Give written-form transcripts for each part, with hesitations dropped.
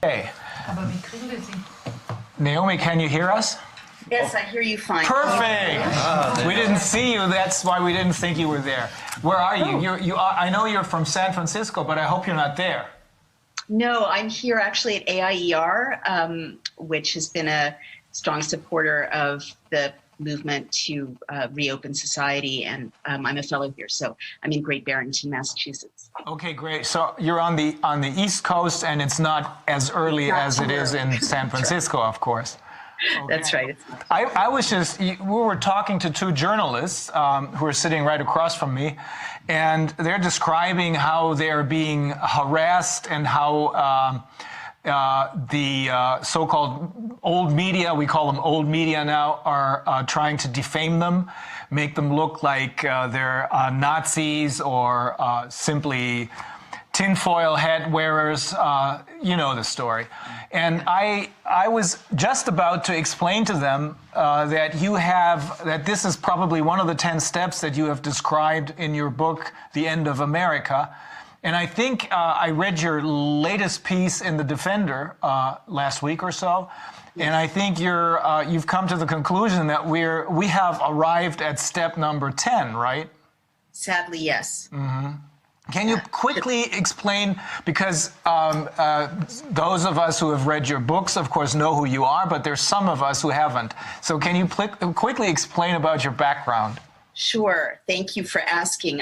Okay. Naomi, can you hear us? Yes, I hear you fine. Perfect. We didn't see you. That's why we didn't think you were there. Where are you? I know you're from San Francisco, but I hope you're not there. No, I'm here actually at AIER, which has been a strong supporter of the movement to reopen society, and I'm a fellow here, so I'm in Great Barrington, Massachusetts. Okay, great. So you're on the East Coast, and it's not as early as it is in San Francisco, of course. Okay. That's right. I was just, we were talking to two journalists who are sitting right across from me, and they're describing how they're being harassed and how the so-called old media, we call them old media now, are trying to defame them, make them look like they're Nazis or simply tinfoil hat wearers. You know the story. And I was just about to explain to them that this is probably one of the 10 steps that you have described in your book, The End of America. And I think I read your latest piece in The Defender last week or so, and I think you've come to the conclusion that we have arrived at step number 10, right? Sadly, yes. Mm-hmm. Can you quickly explain, because those of us who have read your books, of course, know who you are, but there's some of us who haven't. So can you quickly explain about your background? Sure. Thank you for asking.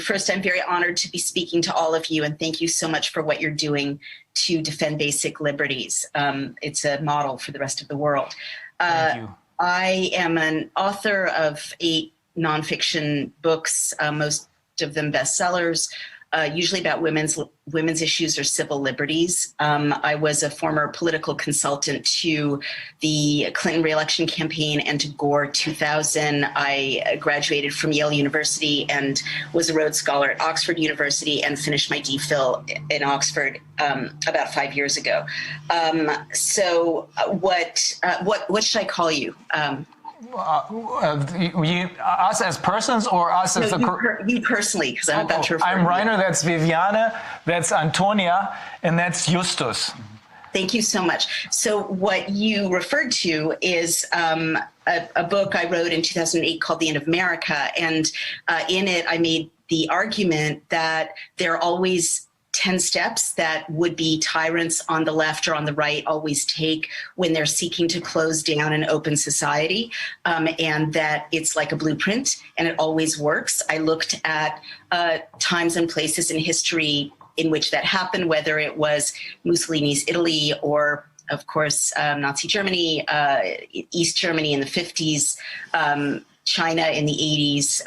First, I'm very honored to be speaking to all of you, and thank you so much for what you're doing to defend basic liberties. It's a model for the rest of the world. Thank you. I am an author of 8 nonfiction books, most of them bestsellers, usually about women's issues or civil liberties. I was a former political consultant to the Clinton re-election campaign and to Gore 2000. I graduated from Yale University and was a Rhodes Scholar at Oxford University and finished my DPhil in Oxford about 5 years ago. So what should I call you? Us as persons or us as you personally, because I'm about to refer I'm Rainer, that's Viviane, that's Antonia, and that's Justus. Thank you so much. So what you referred to is a book I wrote in 2008 called The End of America, and in it I made the argument that there are always 10 steps that would-be tyrants on the left or on the right always take when they're seeking to close down an open society, and that it's like a blueprint and it always works. I looked at times and places in history in which that happened, whether it was Mussolini's Italy or, of course, Nazi Germany, East Germany in the 50s, China in the 80s,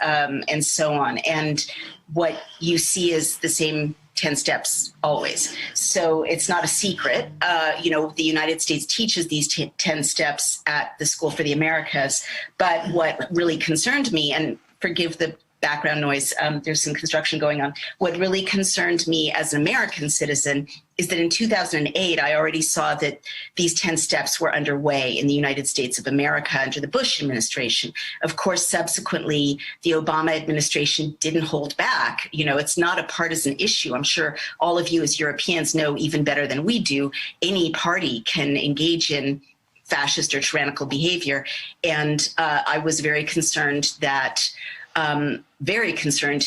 and so on. And what you see is the same 10 steps always. So it's not a secret. The United States teaches these 10 steps at the School for the Americas. But what really concerned me, and forgive the background noise, there's some construction going on. What really concerned me as an American citizen is that in 2008, I already saw that these 10 steps were underway in the United States of America under the Bush administration. Of course, subsequently, the Obama administration didn't hold back. It's not a partisan issue. I'm sure all of you as Europeans know even better than we do, any party can engage in fascist or tyrannical behavior. And I was very concerned to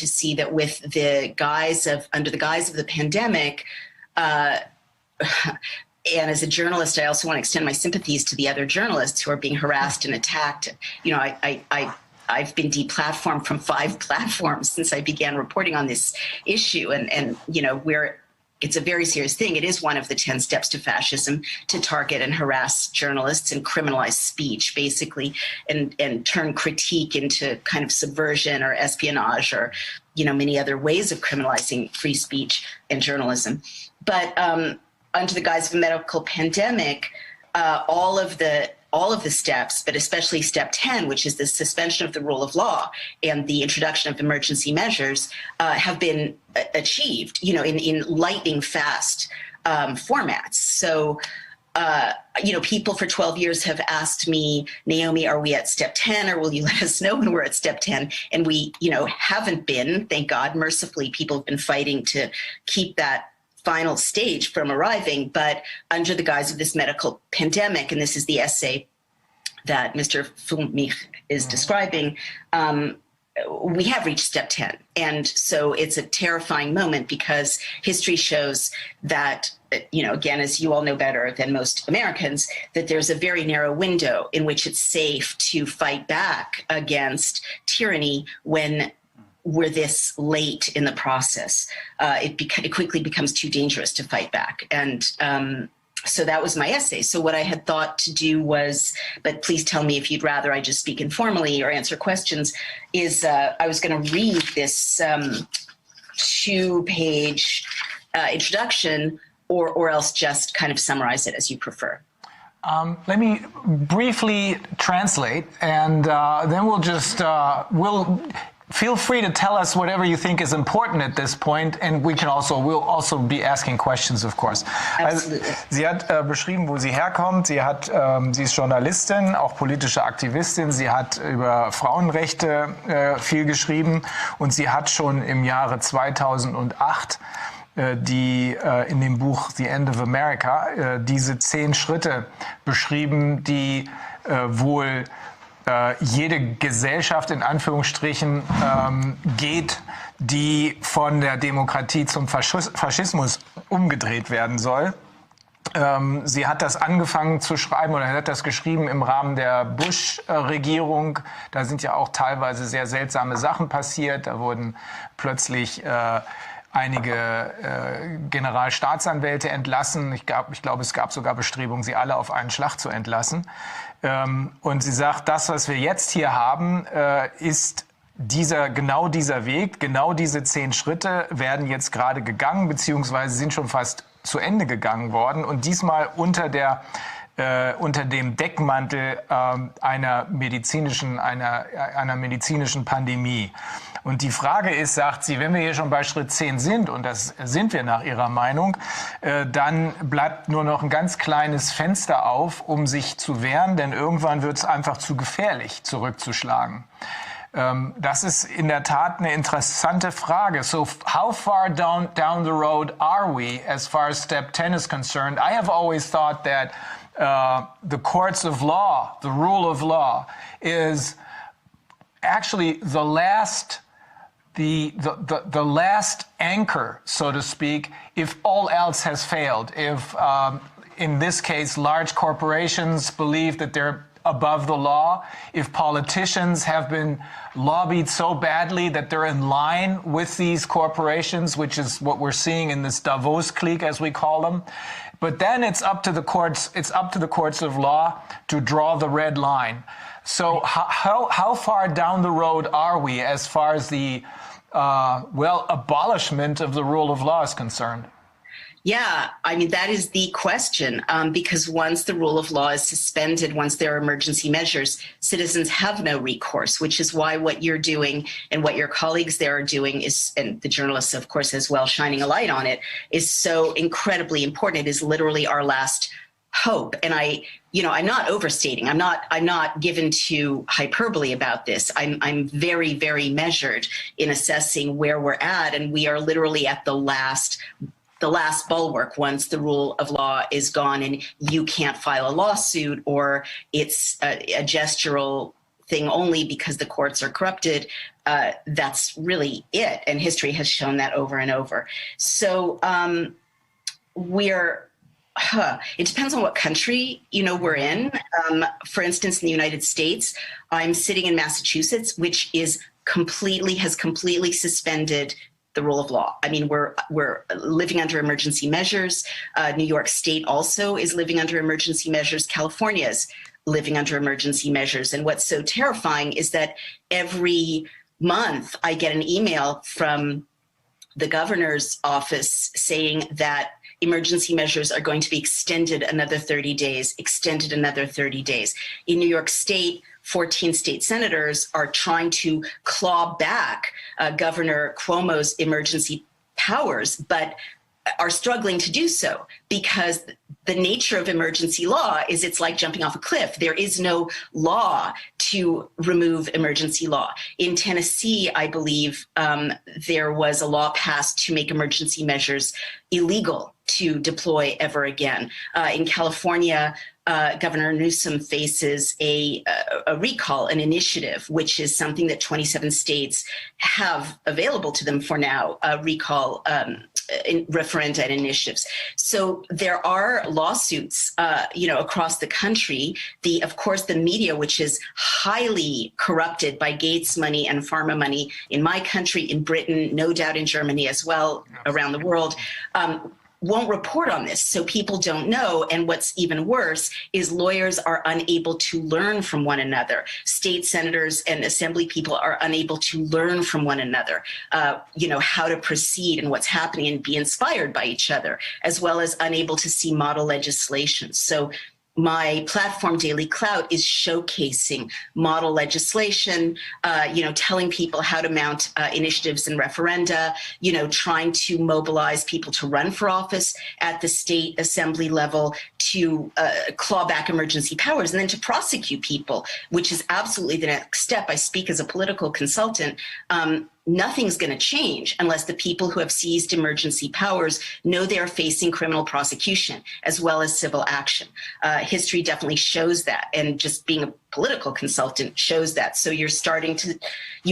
see that with under the guise of the pandemic, and as a journalist, I also want to extend my sympathies to the other journalists who are being harassed and attacked. I've been deplatformed from 5 platforms since I began reporting on this issue, and it's a very serious thing. It is one of the 10 steps to fascism to target and harass journalists and criminalize speech, basically, and turn critique into kind of subversion or espionage or, many other ways of criminalizing free speech and journalism. But under the guise of a medical pandemic, all of the steps, but especially step 10, which is the suspension of the rule of law and the introduction of emergency measures, have been achieved, in lightning fast formats. So, people for 12 years have asked me, Naomi, are we at step 10, or will you let us know when we're at step 10? And we, haven't been, thank God, mercifully, people have been fighting to keep that final stage from arriving, but under the guise of this medical pandemic, and this is the essay that Mr. Fulmich is describing, we have reached step 10. And so it's a terrifying moment because history shows that, again, as you all know better than most Americans, that there's a very narrow window in which it's safe to fight back against tyranny when we're this late in the process. It quickly becomes too dangerous to fight back. And so that was my essay. So what I had thought to do was, but please tell me if you'd rather I just speak informally or answer questions, is I was going to read this 2-page introduction or else just kind of summarize it as you prefer. Let me briefly translate, and then we'll just, feel free to tell us whatever you think is important at this point, and we'll also be asking questions, of course. Also, sie hat beschrieben, wo sie herkommt. Sie ist Journalistin, auch politische Aktivistin. Sie hat über Frauenrechte viel geschrieben und sie hat schon im Jahre 2008 in dem Buch The End of America diese 10 Schritte beschrieben, die wohl jede Gesellschaft in Anführungsstrichen geht, die von der Demokratie zum Faschismus umgedreht werden soll. Sie hat das angefangen zu schreiben oder hat das geschrieben im Rahmen der Bush-Regierung. Da sind ja auch teilweise sehr seltsame Sachen passiert. Da wurden plötzlich einige Generalstaatsanwälte entlassen. Ich glaube, es gab sogar Bestrebungen, sie alle auf einen Schlag zu entlassen. Und sie sagt, das, was wir jetzt hier haben, ist genau dieser Weg, genau diese 10 Schritte werden jetzt gerade gegangen, beziehungsweise sind schon fast zu Ende gegangen worden. Und diesmal unter dem Deckmantel einer medizinischen Pandemie. Und die Frage ist, sagt sie, wenn wir hier schon bei Schritt 10 sind, und das sind wir nach ihrer Meinung, dann bleibt nur noch ein ganz kleines Fenster auf, um sich zu wehren, denn irgendwann wird es einfach zu gefährlich, zurückzuschlagen. Das ist in der Tat eine interessante Frage. So how far down the road are we as far as step 10 is concerned? I have always thought that the courts of law, the rule of law, is actually the last anchor, so to speak, if all else has failed. If, in this case, large corporations believe that they're above the law, if politicians have been lobbied so badly that they're in line with these corporations, which is what we're seeing in this Davos clique, as we call them. But then it's up to the courts of law to draw the red line. So how far down the road are we as far as the abolishment of the rule of law is concerned? Yeah, I mean, that is the question, because once the rule of law is suspended, once there are emergency measures, citizens have no recourse, which is why what you're doing and what your colleagues there are doing is, and the journalists, of course, as well, shining a light on it, is so incredibly important. It is literally our last hope. And I'm not overstating. I'm not given to hyperbole about this. I'm very, very measured in assessing where we're at, and we are literally at the last bulwark once the rule of law is gone and you can't file a lawsuit, or it's a gestural thing only because the courts are corrupted. That's really it. And history has shown that over and over. So it depends on what country, we're in. For instance, in the United States, I'm sitting in Massachusetts, which has completely suspended the rule of law. I mean, we're living under emergency measures. New York State also is living under emergency measures. California is living under emergency measures. And what's so terrifying is that every month I get an email from the governor's office saying that emergency measures are going to be extended another 30 days. In New York State, 14 state senators are trying to claw back Governor Cuomo's emergency powers, but are struggling to do so because the nature of emergency law is it's like jumping off a cliff. There is no law to remove emergency law. In Tennessee, I believe there was a law passed to make emergency measures illegal to deploy ever again. In California, Governor Newsom faces a recall, an initiative, which is something that 27 states have available to them for now, recall referenda and initiatives. So there are lawsuits, across the country. Of course, the media, which is highly corrupted by Gates money and pharma money in my country, in Britain, no doubt in Germany as well, around the world, won't report on this, so people don't know. And what's even worse is lawyers are unable to learn from one another. State senators and assembly people are unable to learn from one another, how to proceed and what's happening and be inspired by each other, as well as unable to see model legislation. So my platform, Daily Clout, is showcasing model legislation, telling people how to mount initiatives and referenda, trying to mobilize people to run for office at the state assembly level, to claw back emergency powers, and then to prosecute people, which is absolutely the next step. I speak as a political consultant. Nothing's going to change unless the people who have seized emergency powers know they're facing criminal prosecution as well as civil action. History definitely shows that, and just being a political consultant shows that. So you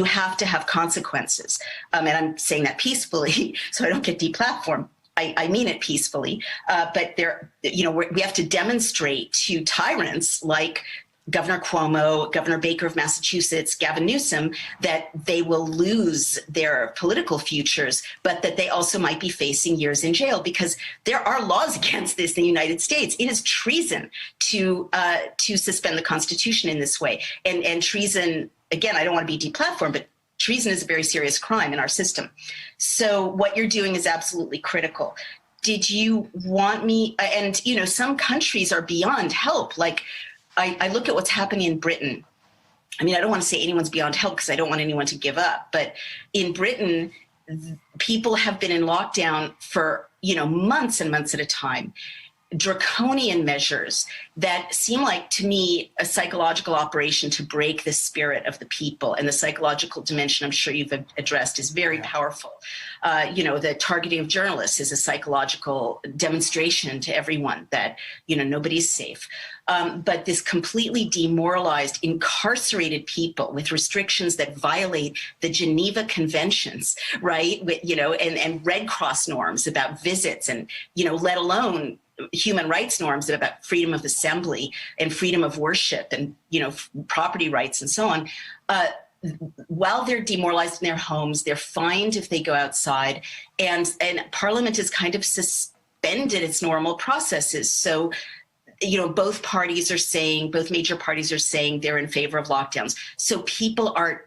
have to have consequences. And I'm saying that peacefully so I don't get deplatformed. I mean it peacefully, but we have to demonstrate to tyrants like Governor Cuomo, Governor Baker of Massachusetts, Gavin Newsom, that they will lose their political futures, but that they also might be facing years in jail, because there are laws against this in the United States. It is treason to suspend the Constitution in this way. And treason, again, I don't want to be deplatformed, but treason is a very serious crime in our system. So what you're doing is absolutely critical. Did you want me, and some countries are beyond help, like I look at what's happening in Britain. I mean, I don't want to say anyone's beyond help because I don't want anyone to give up. But in Britain, people have been in lockdown for, months and months at a time. Draconian measures that seem like, to me, a psychological operation to break the spirit of the people. And the psychological dimension, I'm sure you've addressed, is very powerful. The targeting of journalists is a psychological demonstration to everyone that, nobody's safe. But this completely demoralized, incarcerated people with restrictions that violate the Geneva Conventions, right? And Red Cross norms about visits, and, let alone human rights norms about freedom of assembly and freedom of worship and, property rights and so on. While they're demoralized in their homes, they're fined if they go outside, and Parliament has kind of suspended its normal processes. So, both major parties are saying they're in favor of lockdowns. So people are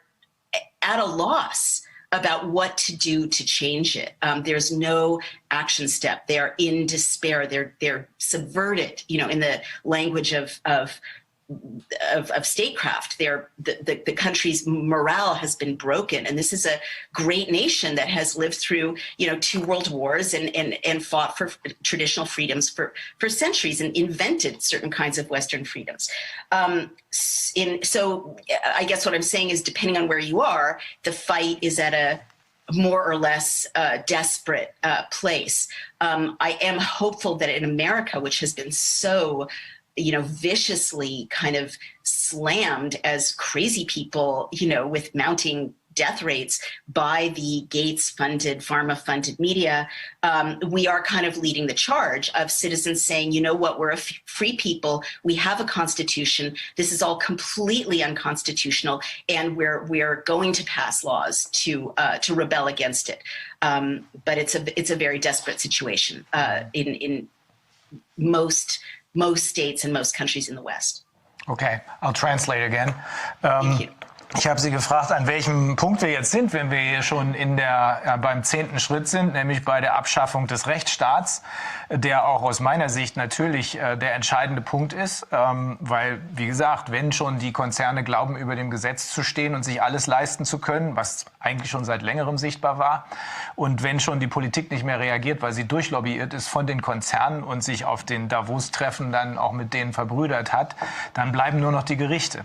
at a loss about what to do to change it. There's no action step. They're in despair. They're subverted, in the language of statecraft. The country's morale has been broken, and this is a great nation that has lived through 2 world wars and fought for traditional freedoms for centuries and invented certain kinds of Western freedoms. So I guess what I'm saying is, depending on where you are, the fight is at a more or less desperate place. I am hopeful that in America, which has been so viciously kind of slammed as crazy people, with mounting death rates by the Gates-funded, pharma-funded media, we are kind of leading the charge of citizens saying, we're a free people, we have a constitution, this is all completely unconstitutional, and we're going to pass laws to rebel against it. But it's a very desperate situation in most states and most countries in the West. Okay, I'll translate again. Thank you. Ich habe Sie gefragt, an welchem Punkt wir jetzt sind, wenn wir hier schon beim 10. Schritt sind, nämlich bei der Abschaffung des Rechtsstaats, der auch aus meiner Sicht natürlich der entscheidende Punkt ist, weil, wie gesagt, wenn schon die Konzerne glauben, über dem Gesetz zu stehen und sich alles leisten zu können, was eigentlich schon seit längerem sichtbar war, und wenn schon die Politik nicht mehr reagiert, weil sie durchlobbyiert ist von den Konzernen und sich auf den Davos-Treffen dann auch mit denen verbrüdert hat, dann bleiben nur noch die Gerichte.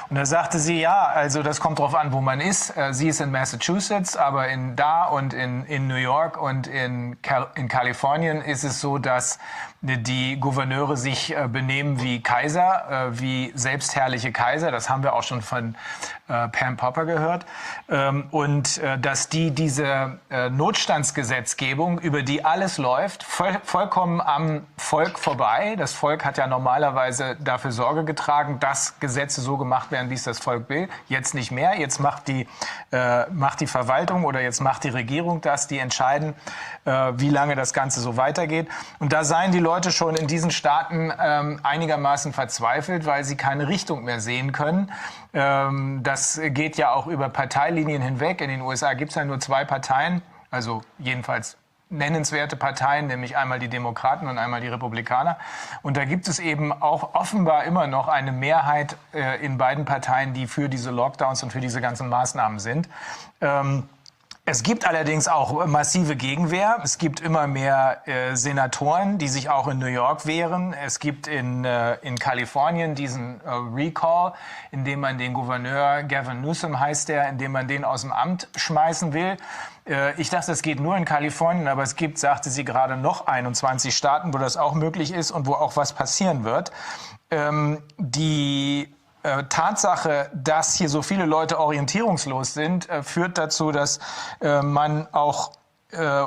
Und da sagte sie, ja, also das kommt drauf an, wo man ist. Sie ist in Massachusetts, aber in New York und in Kalifornien ist es so, dass die Gouverneure sich benehmen wie Kaiser, wie selbstherrliche Kaiser. Das haben wir auch schon von Pam Popper gehört. Und dass diese Notstandsgesetzgebung, über die alles läuft, vollkommen am Volk vorbei. Das Volk hat ja normalerweise dafür Sorge getragen, dass Gesetze so gemacht werden, wie es das Volk will. Jetzt nicht mehr. Jetzt macht die Verwaltung oder jetzt macht die Regierung das, die entscheiden, wie lange das Ganze so weitergeht. Und da seien die Leute schon in diesen Staaten einigermaßen verzweifelt, weil sie keine Richtung mehr sehen können. Das geht ja auch über Parteilinien hinweg. In den USA gibt es ja nur 2 Parteien, also jedenfalls nennenswerte Parteien, nämlich einmal die Demokraten und einmal die Republikaner. Und da gibt es eben auch offenbar immer noch eine Mehrheit in beiden Parteien, die für diese Lockdowns und für diese ganzen Maßnahmen sind. Es gibt allerdings auch massive Gegenwehr. Es gibt immer mehr Senatoren, die sich auch in New York wehren. Es gibt in Kalifornien diesen Recall, in dem man den Gouverneur, Gavin Newsom heißt der, in dem man den aus dem Amt schmeißen will. Ich dachte, das geht nur in Kalifornien, aber es gibt, sagte sie gerade, noch 21 Staaten, wo das auch möglich ist und wo auch was passieren wird. Die Tatsache, dass hier so viele Leute orientierungslos sind, führt dazu, dass man auch,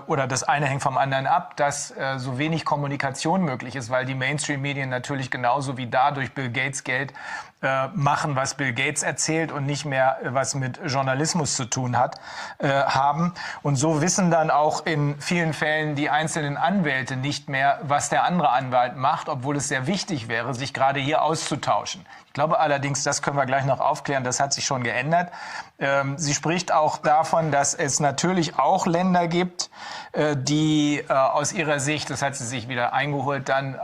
oder das eine hängt vom anderen ab, dass so wenig Kommunikation möglich ist, weil die Mainstream-Medien natürlich genauso wie da durch Bill Gates Geld machen, was Bill Gates erzählt und nicht mehr was mit Journalismus zu tun haben. Und so wissen dann auch in vielen Fällen die einzelnen Anwälte nicht mehr, was der andere Anwalt macht, obwohl es sehr wichtig wäre, sich gerade hier auszutauschen. Ich glaube allerdings, das können wir gleich noch aufklären, das hat sich schon geändert. Sie spricht auch davon, dass es natürlich auch Länder gibt, die aus ihrer Sicht, das hat sie sich wieder eingeholt, dann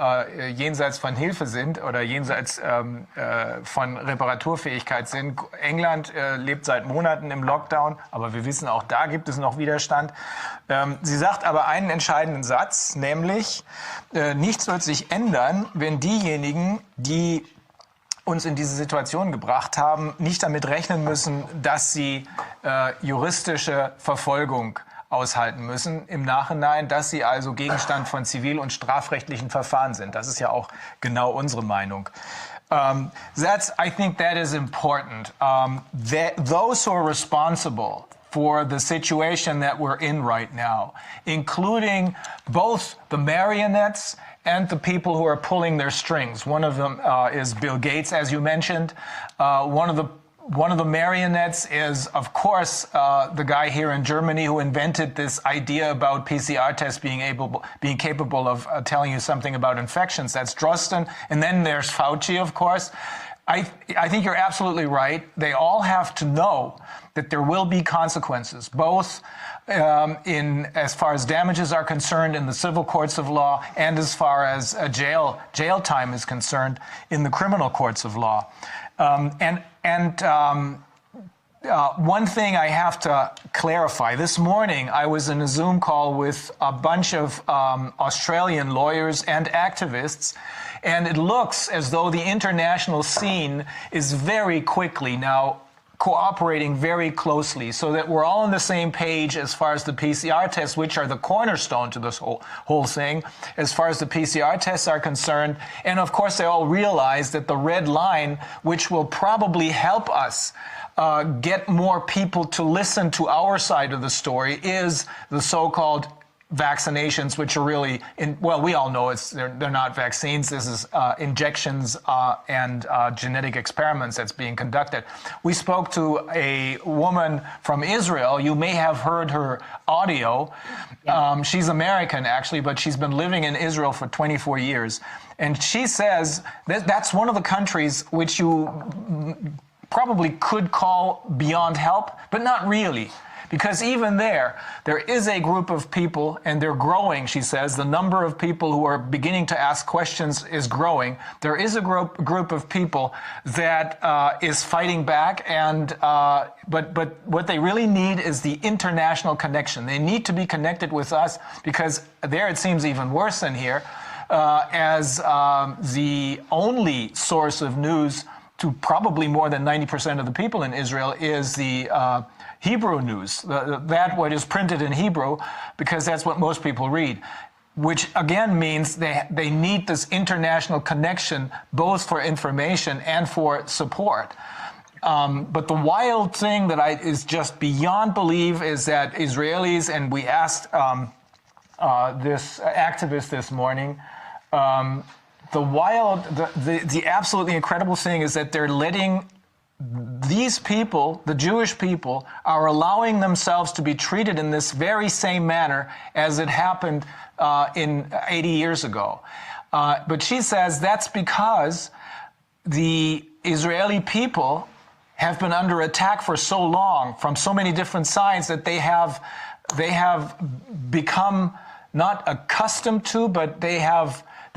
jenseits von Hilfe sind oder jenseits von Reparaturfähigkeit sind. England lebt seit Monaten im Lockdown, aber wir wissen, auch da gibt es noch Widerstand. Sie sagt aber einen entscheidenden Satz, nämlich, nichts wird sich ändern, wenn diejenigen, die uns in diese Situation gebracht haben, nicht damit rechnen müssen, dass sie juristische Verfolgung aushalten müssen im Nachhinein, dass sie also Gegenstand von zivil- und strafrechtlichen Verfahren sind. Das ist ja auch genau unsere Meinung. I think that is important. Those who are responsible for the situation that we're in right now, including both the marionettes and the people who are pulling their strings. One of them is Bill Gates, as you mentioned. One of the marionettes is, of course, the guy here in Germany who invented this idea about PCR tests being capable of telling you something about infections. That's Drosten. And then there's Fauci, of course. I think you're absolutely right. They all have to know that there will be consequences, both as far as damages are concerned in the civil courts of law and as far as jail time is concerned in the criminal courts of law. One thing I have to clarify. This morning, I was in a Zoom call with a bunch of Australian lawyers and activists, and it looks as though the international scene is very quickly now cooperating very closely so that we're all on the same page as far as the PCR tests, which are the cornerstone to this whole thing, as far as the PCR tests are concerned. And of course, they all realize that the red line, which will probably help us get more people to listen to our side of the story, is the so-called vaccinations, which are really, we all know they're not vaccines. This is injections and genetic experiments that's being conducted. We spoke to a woman from Israel. You may have heard her audio. She's American, actually, but she's been living in Israel for 24 years. And she says that's one of the countries which you probably could call beyond help, but not really. Because even there is a group of people, and they're growing, she says. The number of people who are beginning to ask questions is growing. There is a group of people that is fighting back, and but what they really need is the international connection. They need to be connected with us, because there it seems even worse than here, as the only source of news to probably more than 90% of the people in Israel is the Hebrew news, that what is printed in Hebrew, because that's what most people read, which again means they need this international connection, both for information and for support. But the wild thing that is just beyond belief is that Israelis, and we asked this activist this morning, the absolutely incredible thing is that they're letting these people, the Jewish people, are allowing themselves to be treated in this very same manner as it happened in 80 years ago. But she says that's because the Israeli people have been under attack for so long from so many different sides that they have become not accustomed to, but they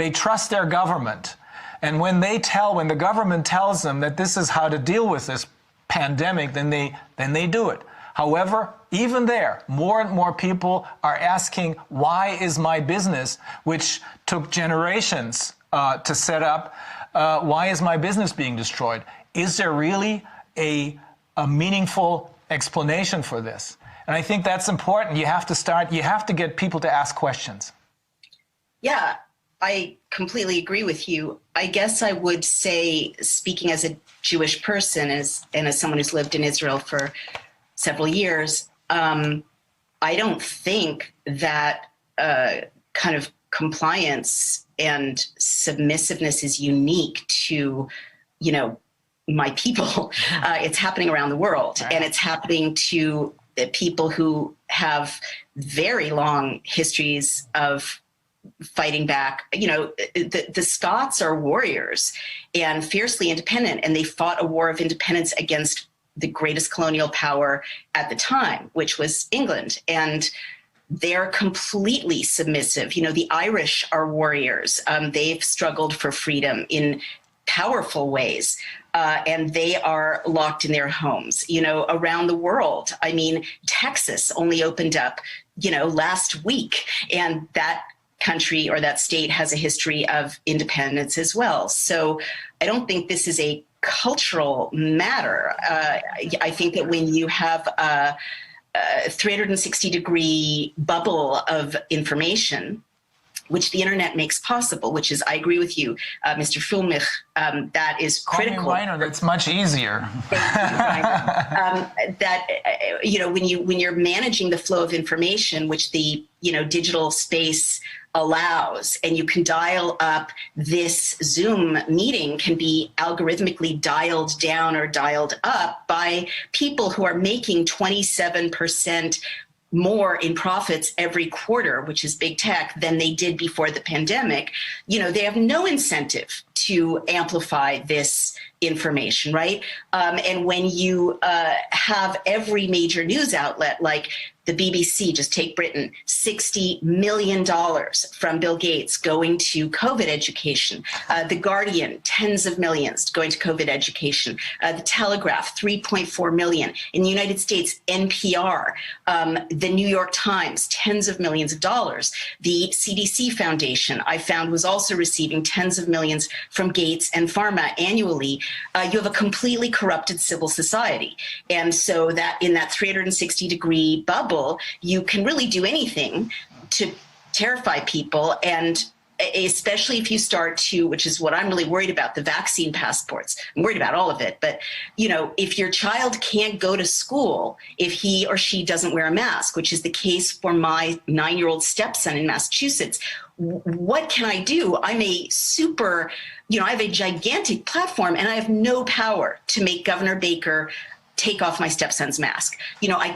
trust their government. And when the government tells them that this is how to deal with this pandemic, then they do it. However, even there, more and more people are asking, why is my business, which took generations to set up, why is my business being destroyed? Is there really a meaningful explanation for this? And I think that's important. You have to get people to ask questions. Yeah. I completely agree with you. I guess I would say, speaking as a Jewish person and as someone who's lived in Israel for several years, I don't think that kind of compliance and submissiveness is unique to, my people. It's happening around the world, and it's happening to people who have very long histories of fighting back. The Scots are warriors and fiercely independent, and they fought a war of independence against the greatest colonial power at the time, which was England. And they're completely submissive. The Irish are warriors. They've struggled for freedom in powerful ways, and they are locked in their homes. Around the world, Texas only opened up, last week, and that country or that state has a history of independence as well. So I don't think this is a cultural matter. I think that when you have a 360-degree bubble of information, which the internet makes possible, which is, I agree with you, Mr. Fulmich, that is critical. Call me Reiner, that's much easier. When you're managing the flow of information, which the digital space allows, and you can dial up, this Zoom meeting can be algorithmically dialed down or dialed up by people who are making 27% more in profits every quarter, which is big tech, than they did before the pandemic. They have no incentive to amplify this information, right? And when you have every major news outlet, like the BBC, just take Britain, $60 million from Bill Gates going to COVID education. The Guardian, tens of millions going to COVID education. The Telegraph, 3.4 million. In the United States, NPR, the New York Times, tens of millions of dollars. The CDC Foundation, I found, was also receiving tens of millions from Gates and Pharma annually. You have a completely corrupted civil society. And so that in that 360-degree bubble, you can really do anything to terrify people. And especially if you start to, which is what I'm really worried about, the vaccine passports. I'm worried about all of it. But, if your child can't go to school if he or she doesn't wear a mask, which is the case for my 9-year-old stepson in Massachusetts, what can I do? I'm a I have a gigantic platform, and I have no power to make Governor Baker take off my stepson's mask. You know, I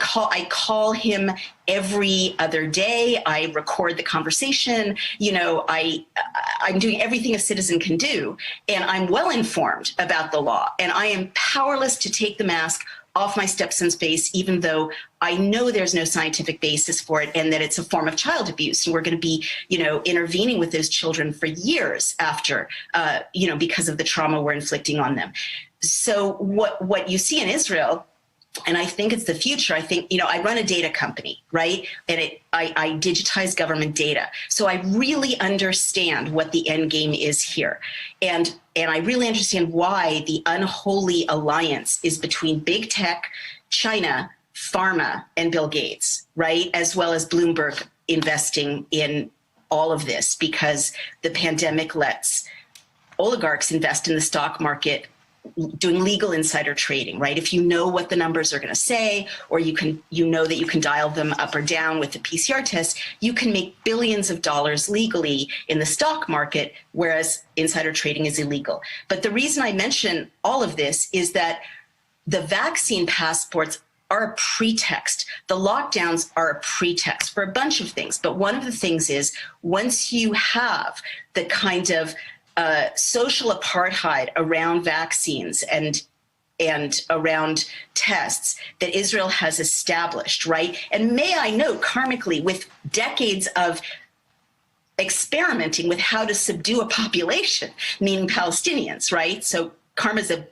call him every other day. I record the conversation. You know, I'm doing everything a citizen can do, and I'm well informed about the law, and I am powerless to take the mask off my stepson's face, even though I know there's no scientific basis for it and that it's a form of child abuse. And we're going to be, you know, intervening with those children for years after, you know, because of the trauma we're inflicting on them. So what you see in Israel, and I think it's the future. I think, you know, I run a data company, right? And I digitize government data. So I really understand what the end game is here. And I really understand why the unholy alliance is between big tech, China, pharma, and Bill Gates, right? As well as Bloomberg investing in all of this, because the pandemic lets oligarchs invest in the stock market doing legal insider trading, right? If you know what the numbers are going to say, or you know that you can dial them up or down with the PCR test, you can make billions of dollars legally in the stock market, whereas insider trading is illegal. But the reason I mention all of this is that the vaccine passports are a pretext. The lockdowns are a pretext for a bunch of things. But one of the things is, once you have the kind of social apartheid around vaccines and around tests that Israel has established, right? And may I note, karmically, with decades of experimenting with how to subdue a population, meaning Palestinians, right? So karma's a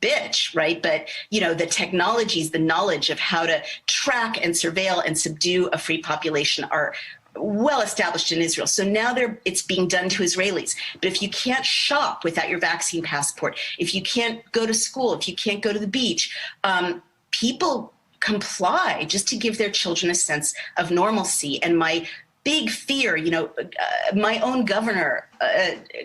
bitch, right? But, you know, the technologies, the knowledge of how to track and surveil and subdue a free population are well established in Israel. So now it's being done to Israelis. But if you can't shop without your vaccine passport, if you can't go to school, if you can't go to the beach, people comply just to give their children a sense of normalcy. And my big fear, you know, my own governor,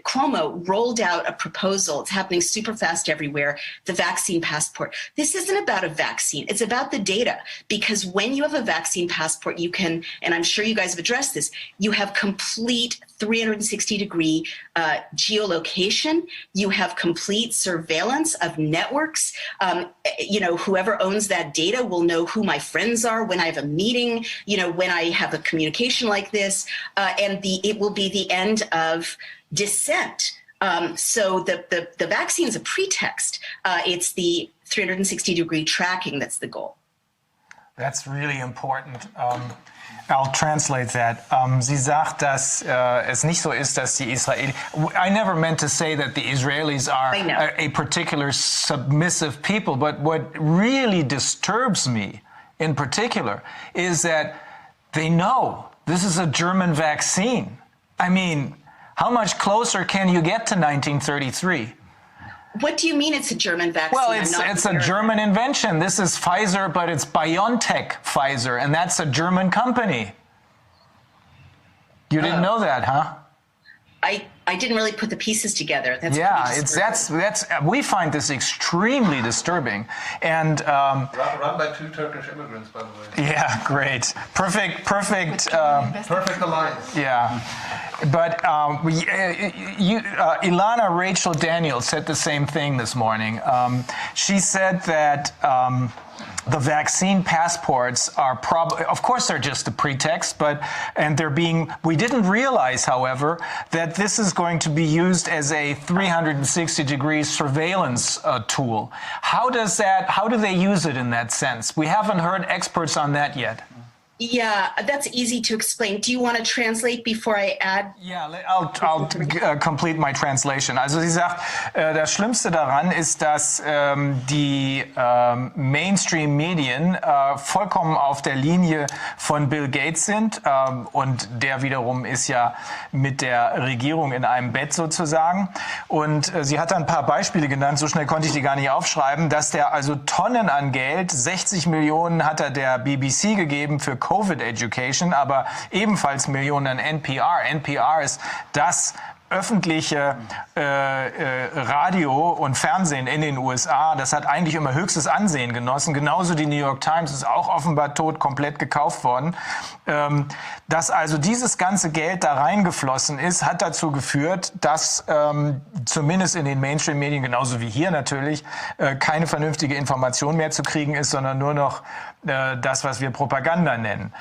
Cuomo, rolled out a proposal. It's happening super fast everywhere, the vaccine passport. This isn't about a vaccine. It's about the data. Because when you have a vaccine passport, you can, and I'm sure you guys have addressed this, you have complete 360-degree geolocation. You have complete surveillance of networks. You know, whoever owns that data will know who my friends are when I have a meeting, you know, when I have a communication like this, and it will be the end of dissent. So the vaccine is a pretext. It's the 360-degree tracking that's the goal. That's really important. I'll translate that. Sie sagt, dass es nicht so ist, dass die Israelis... I never meant to say that the Israelis are a particular submissive people, but what really disturbs me in particular is that they know this is a German vaccine. I mean, how much closer can you get to 1933? What do you mean it's a German vaccine? Well, it's a German invention. This is Pfizer, but it's BioNTech Pfizer, and that's a German company. You didn't know that, huh? I didn't really put the pieces together. That's that's we find this extremely disturbing, and run by 2 Turkish immigrants, by the way. Yeah, great, perfect perfect alliance. Yeah, but Ilana Rachel Daniels said the same thing this morning. She said that the vaccine passports are probably, of course, they're just a pretext, we didn't realize, however, that this is going to be used as a 360-degree surveillance tool. How do they use it in that sense? We haven't heard experts on that yet. Yeah, that's easy to explain. Do you want to translate before I add? Yeah, I'll complete my translation. Also sie sagt, das Schlimmste daran ist, dass die Mainstream-Medien vollkommen auf der Linie von Bill Gates sind und der wiederum ist ja mit der Regierung in einem Bett sozusagen. Und sie hat da ein paar Beispiele genannt, so schnell konnte ich die gar nicht aufschreiben, dass der also Tonnen an Geld, 60 Millionen hat er der BBC gegeben für Covid Education, aber ebenfalls Millionen an NPR. NPR ist das öffentliche Radio und Fernsehen in den USA, das hat eigentlich immer höchstes Ansehen genossen. Genauso die New York Times ist auch offenbar tot, komplett gekauft worden. Dass also dieses ganze Geld da reingeflossen ist, hat dazu geführt, dass zumindest in den Mainstream-Medien, genauso wie hier natürlich, keine vernünftige Information mehr zu kriegen ist, sondern nur noch das, was wir Propaganda nennen.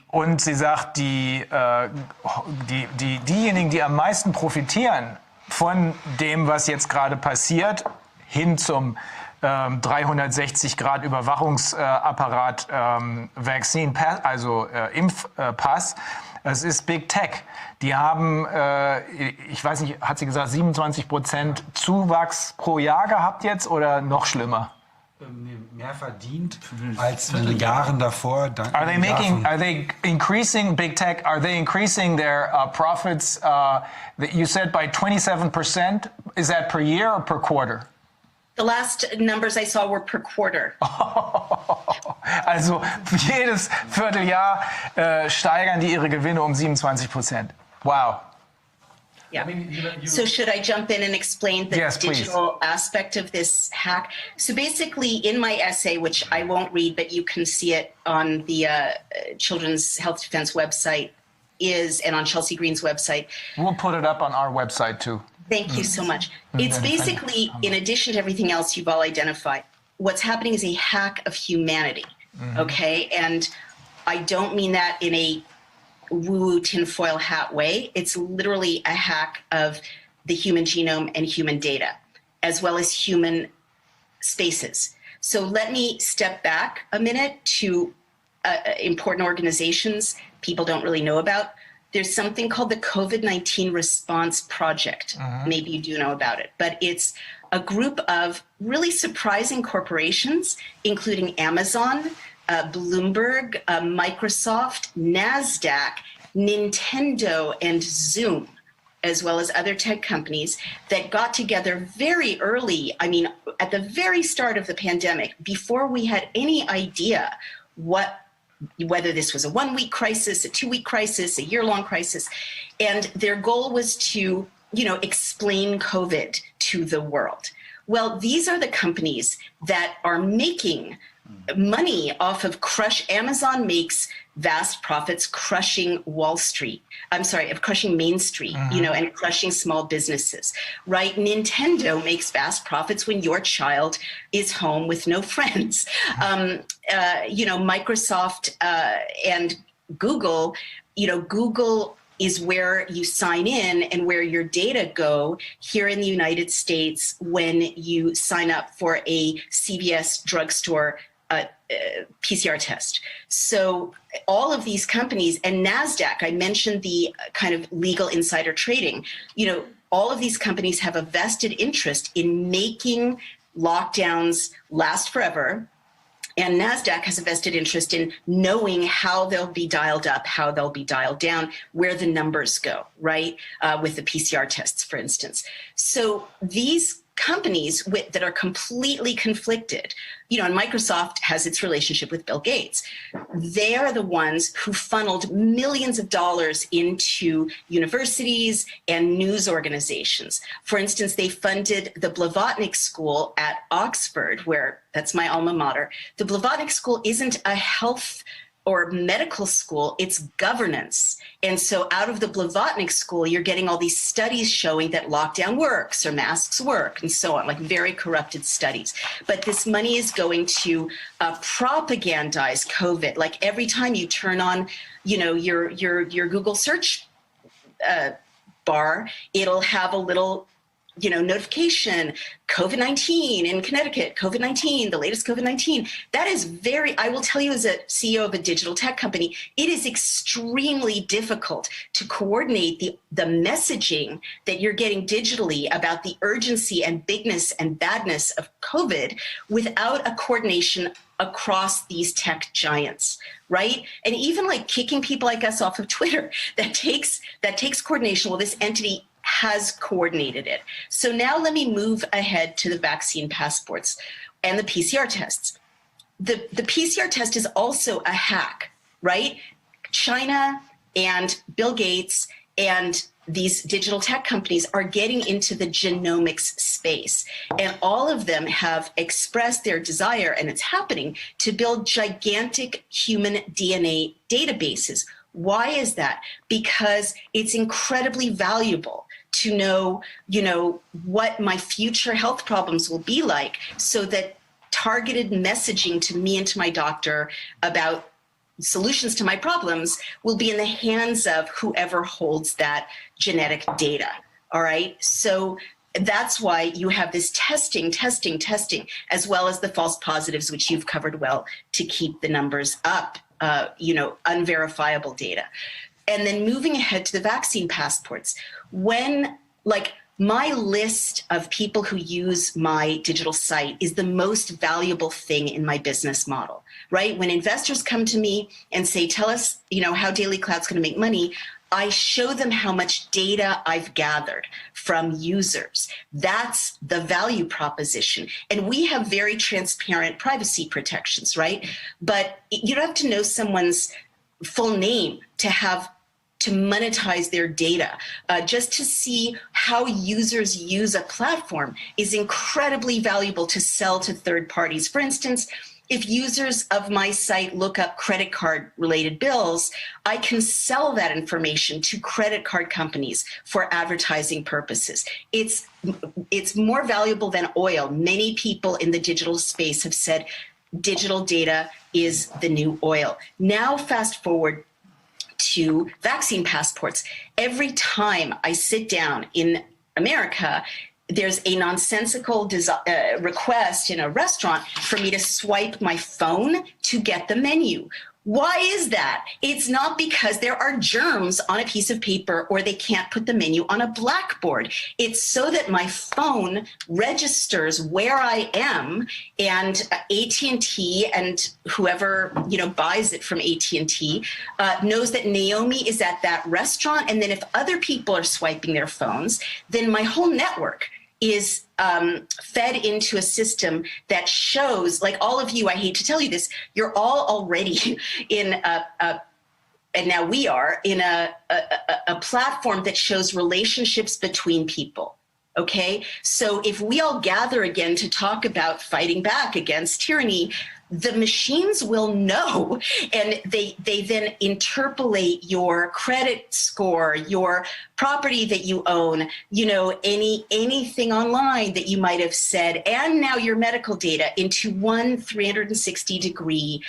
Und sie sagt, diejenigen, die am meisten profitieren von dem, was jetzt gerade passiert, hin zum 360 Grad Überwachungsapparat Vaccine Pass, also Impfpass, das ist Big Tech. Die haben, ich weiß nicht, hat sie gesagt, 27% Zuwachs pro Jahr gehabt jetzt oder noch schlimmer? Mehr verdient als in den Jahren davor. Are they increasing big tech? Are they increasing their profits? You said by 27%. Is that per year or per quarter? The last numbers I saw were per quarter. Also jedes Vierteljahr steigern die ihre Gewinne um 27%. Wow. Yeah. So should I jump in and explain the digital aspect of this hack? So basically in my essay, which I won't read, but you can see it on the Children's Health Defense website and on Chelsea Green's website. We'll put it up on our website too. Thank you so much. It's basically, in addition to everything else you've all identified, what's happening is a hack of humanity, okay? And I don't mean that in a woo-woo tinfoil hat way. It's literally a hack of the human genome and human data, as well as human spaces. So let me step back a minute to important organizations people don't really know about. There's something called the COVID-19 Response Project. Maybe you do know about it, but it's a group of really surprising corporations, including Amazon, Bloomberg, Microsoft, NASDAQ, Nintendo, and Zoom, as well as other tech companies that got together very early, I mean, at the very start of the pandemic, before we had any idea whether this was a 1-week crisis, a 2-week crisis, a year-long crisis. And their goal was to, explain COVID to the world. Well, these are the companies that are making money off of Amazon makes vast profits crushing crushing Main Street, and crushing small businesses, right? Nintendo makes vast profits when your child is home with no friends. Microsoft and Google, Google is where you sign in and where your data go here in the United States when you sign up for a CVS drugstore PCR test. So all of these companies, and NASDAQ, I mentioned the kind of legal insider trading, all of these companies have a vested interest in making lockdowns last forever. And NASDAQ has a vested interest in knowing how they'll be dialed up, how they'll be dialed down, where the numbers go, right? With the PCR tests, for instance. So these companies that are completely conflicted, and Microsoft has its relationship with Bill Gates. They are the ones who funneled millions of dollars into universities and news organizations. For instance, they funded the Blavatnik School at Oxford, that's my alma mater. The Blavatnik School isn't a health or medical school, it's governance. And so out of the Blavatnik School, you're getting all these studies showing that lockdown works or masks work and so on, like very corrupted studies. But this money is going to propagandize COVID. Like every time you turn on, your Google search bar, it'll have a little notification, COVID-19 in Connecticut, COVID-19, the latest COVID-19. That is I will tell you as a CEO of a digital tech company, it is extremely difficult to coordinate the messaging that you're getting digitally about the urgency and bigness and badness of COVID without a coordination across these tech giants, right? And even like kicking people like us off of Twitter, that takes coordination. Well, this entity has coordinated it. So now let me move ahead to the vaccine passports and the PCR tests. The PCR test is also a hack, right? China and Bill Gates And these digital tech companies are getting into the genomics space. And all of them have expressed their desire, and it's happening, to build gigantic human DNA databases. Why is that? Because it's incredibly valuable to know, what my future health problems will be like, so that targeted messaging to me and to my doctor about solutions to my problems will be in the hands of whoever holds that genetic data. All right. So that's why you have this testing, as well as the false positives, which you've covered well, to keep the numbers up, unverifiable data. And then moving ahead to the vaccine passports, when my list of people who use my digital site is the most valuable thing in my business model, right? When investors come to me and say, tell us, how Daily Cloud's going to make money, I show them how much data I've gathered from users. That's the value proposition. And we have very transparent privacy protections, right? But you don't have to know someone's full name to monetize their data. Just to see how users use a platform is incredibly valuable to sell to third parties. For instance, if users of my site look up credit card related bills, I can sell that information to credit card companies for advertising purposes. It's more valuable than oil. Many people in the digital space have said digital data is the new oil. Now fast forward to vaccine passports. Every time I sit down in America, there's a nonsensical request in a restaurant for me to swipe my phone to get the menu. Why is that? It's not because there are germs on a piece of paper or they can't put the menu on a blackboard. It's so that my phone registers where I am, and AT&T and whoever buys it from AT&T knows that Naomi is at that restaurant. And then if other people are swiping their phones, then my whole network is fed into a system that shows, like all of you, I hate to tell you this, you're all already in and now we are in a platform that shows relationships between people. Okay, so if we all gather again to talk about fighting back against tyranny, the machines will know, and they then interpolate your credit score, your property that you own, anything online that you might have said, and now your medical data into one 360-degree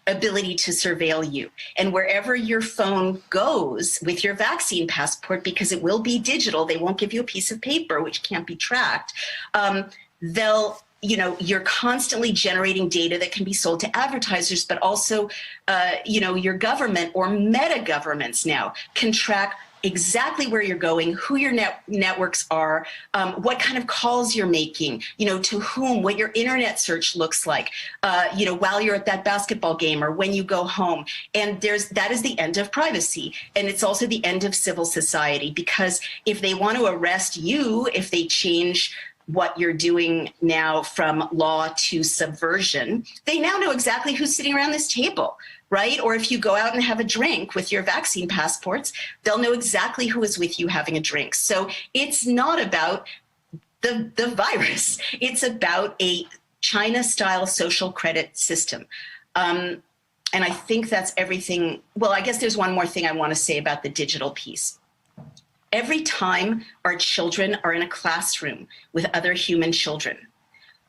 ability to surveil you. And wherever your phone goes with your vaccine passport, because it will be digital, they won't give you a piece of paper which can't be tracked, you're constantly generating data that can be sold to advertisers, but also, your government or meta governments now can track exactly where you're going, who your networks are, what kind of calls you're making, to whom, what your internet search looks like, while you're at that basketball game or when you go home. And that is the end of privacy. And it's also the end of civil society, because if they want to arrest you, if they change what you're doing now from law to subversion, they now know exactly who's sitting around this table, right? Or if you go out and have a drink with your vaccine passports, they'll know exactly who is with you having a drink. So it's not about the virus. It's about a China-style social credit system. And I think that's everything. Well, I guess there's one more thing I want to say about the digital piece. Every time our children are in a classroom with other human children,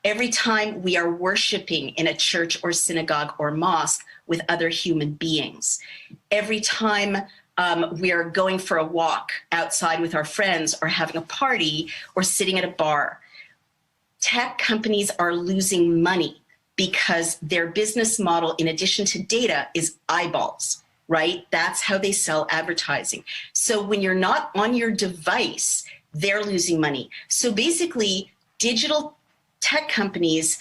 every time we are worshiping in a church or synagogue or mosque with other human beings, every time we are going for a walk outside with our friends or having a party or sitting at a bar, tech companies are losing money because their business model, in addition to data, is eyeballs. Right? That's how they sell advertising. So when you're not on your device, they're losing money. So basically, digital tech companies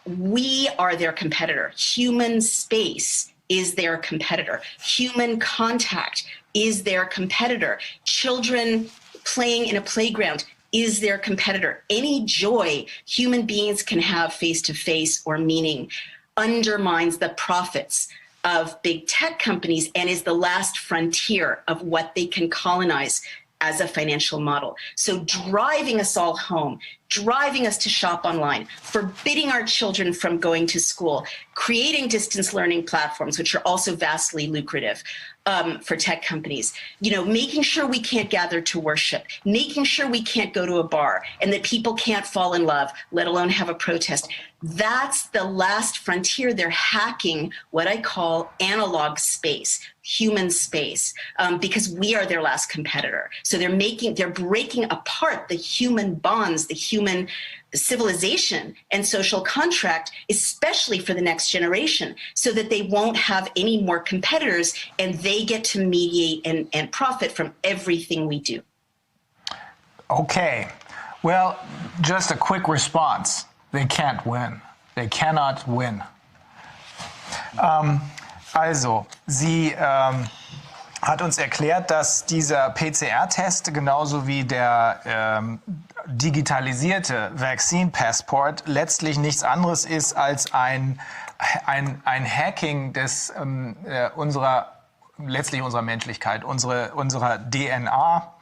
we are their competitor. Human space is their competitor. Human contact is their competitor. Children playing in a playground is their competitor. Any joy human beings can have face-to-face or meaning undermines the profits of big tech companies and is the last frontier of what they can colonize as a financial model. So driving us all home, driving us to shop online, forbidding our children from going to school, creating distance learning platforms, which are also vastly lucrative for tech companies, making sure we can't gather to worship, making sure we can't go to a bar and that people can't fall in love, let alone have a protest. That's the last frontier. They're hacking what I call analog space, human space, because we are their last competitor. So they're breaking apart the human bonds, the human civilization and social contract, especially for the next generation, so that they won't have any more competitors and they get to mediate and profit from everything we do. Okay. Well, just a quick response. They can't win. They cannot win. Also, sie hat uns erklärt, dass dieser PCR-Test genauso wie der digitalisierte Vaccine Passport letztlich nichts anderes ist als ein Hacking des letztlich unserer Menschlichkeit, unserer DNA.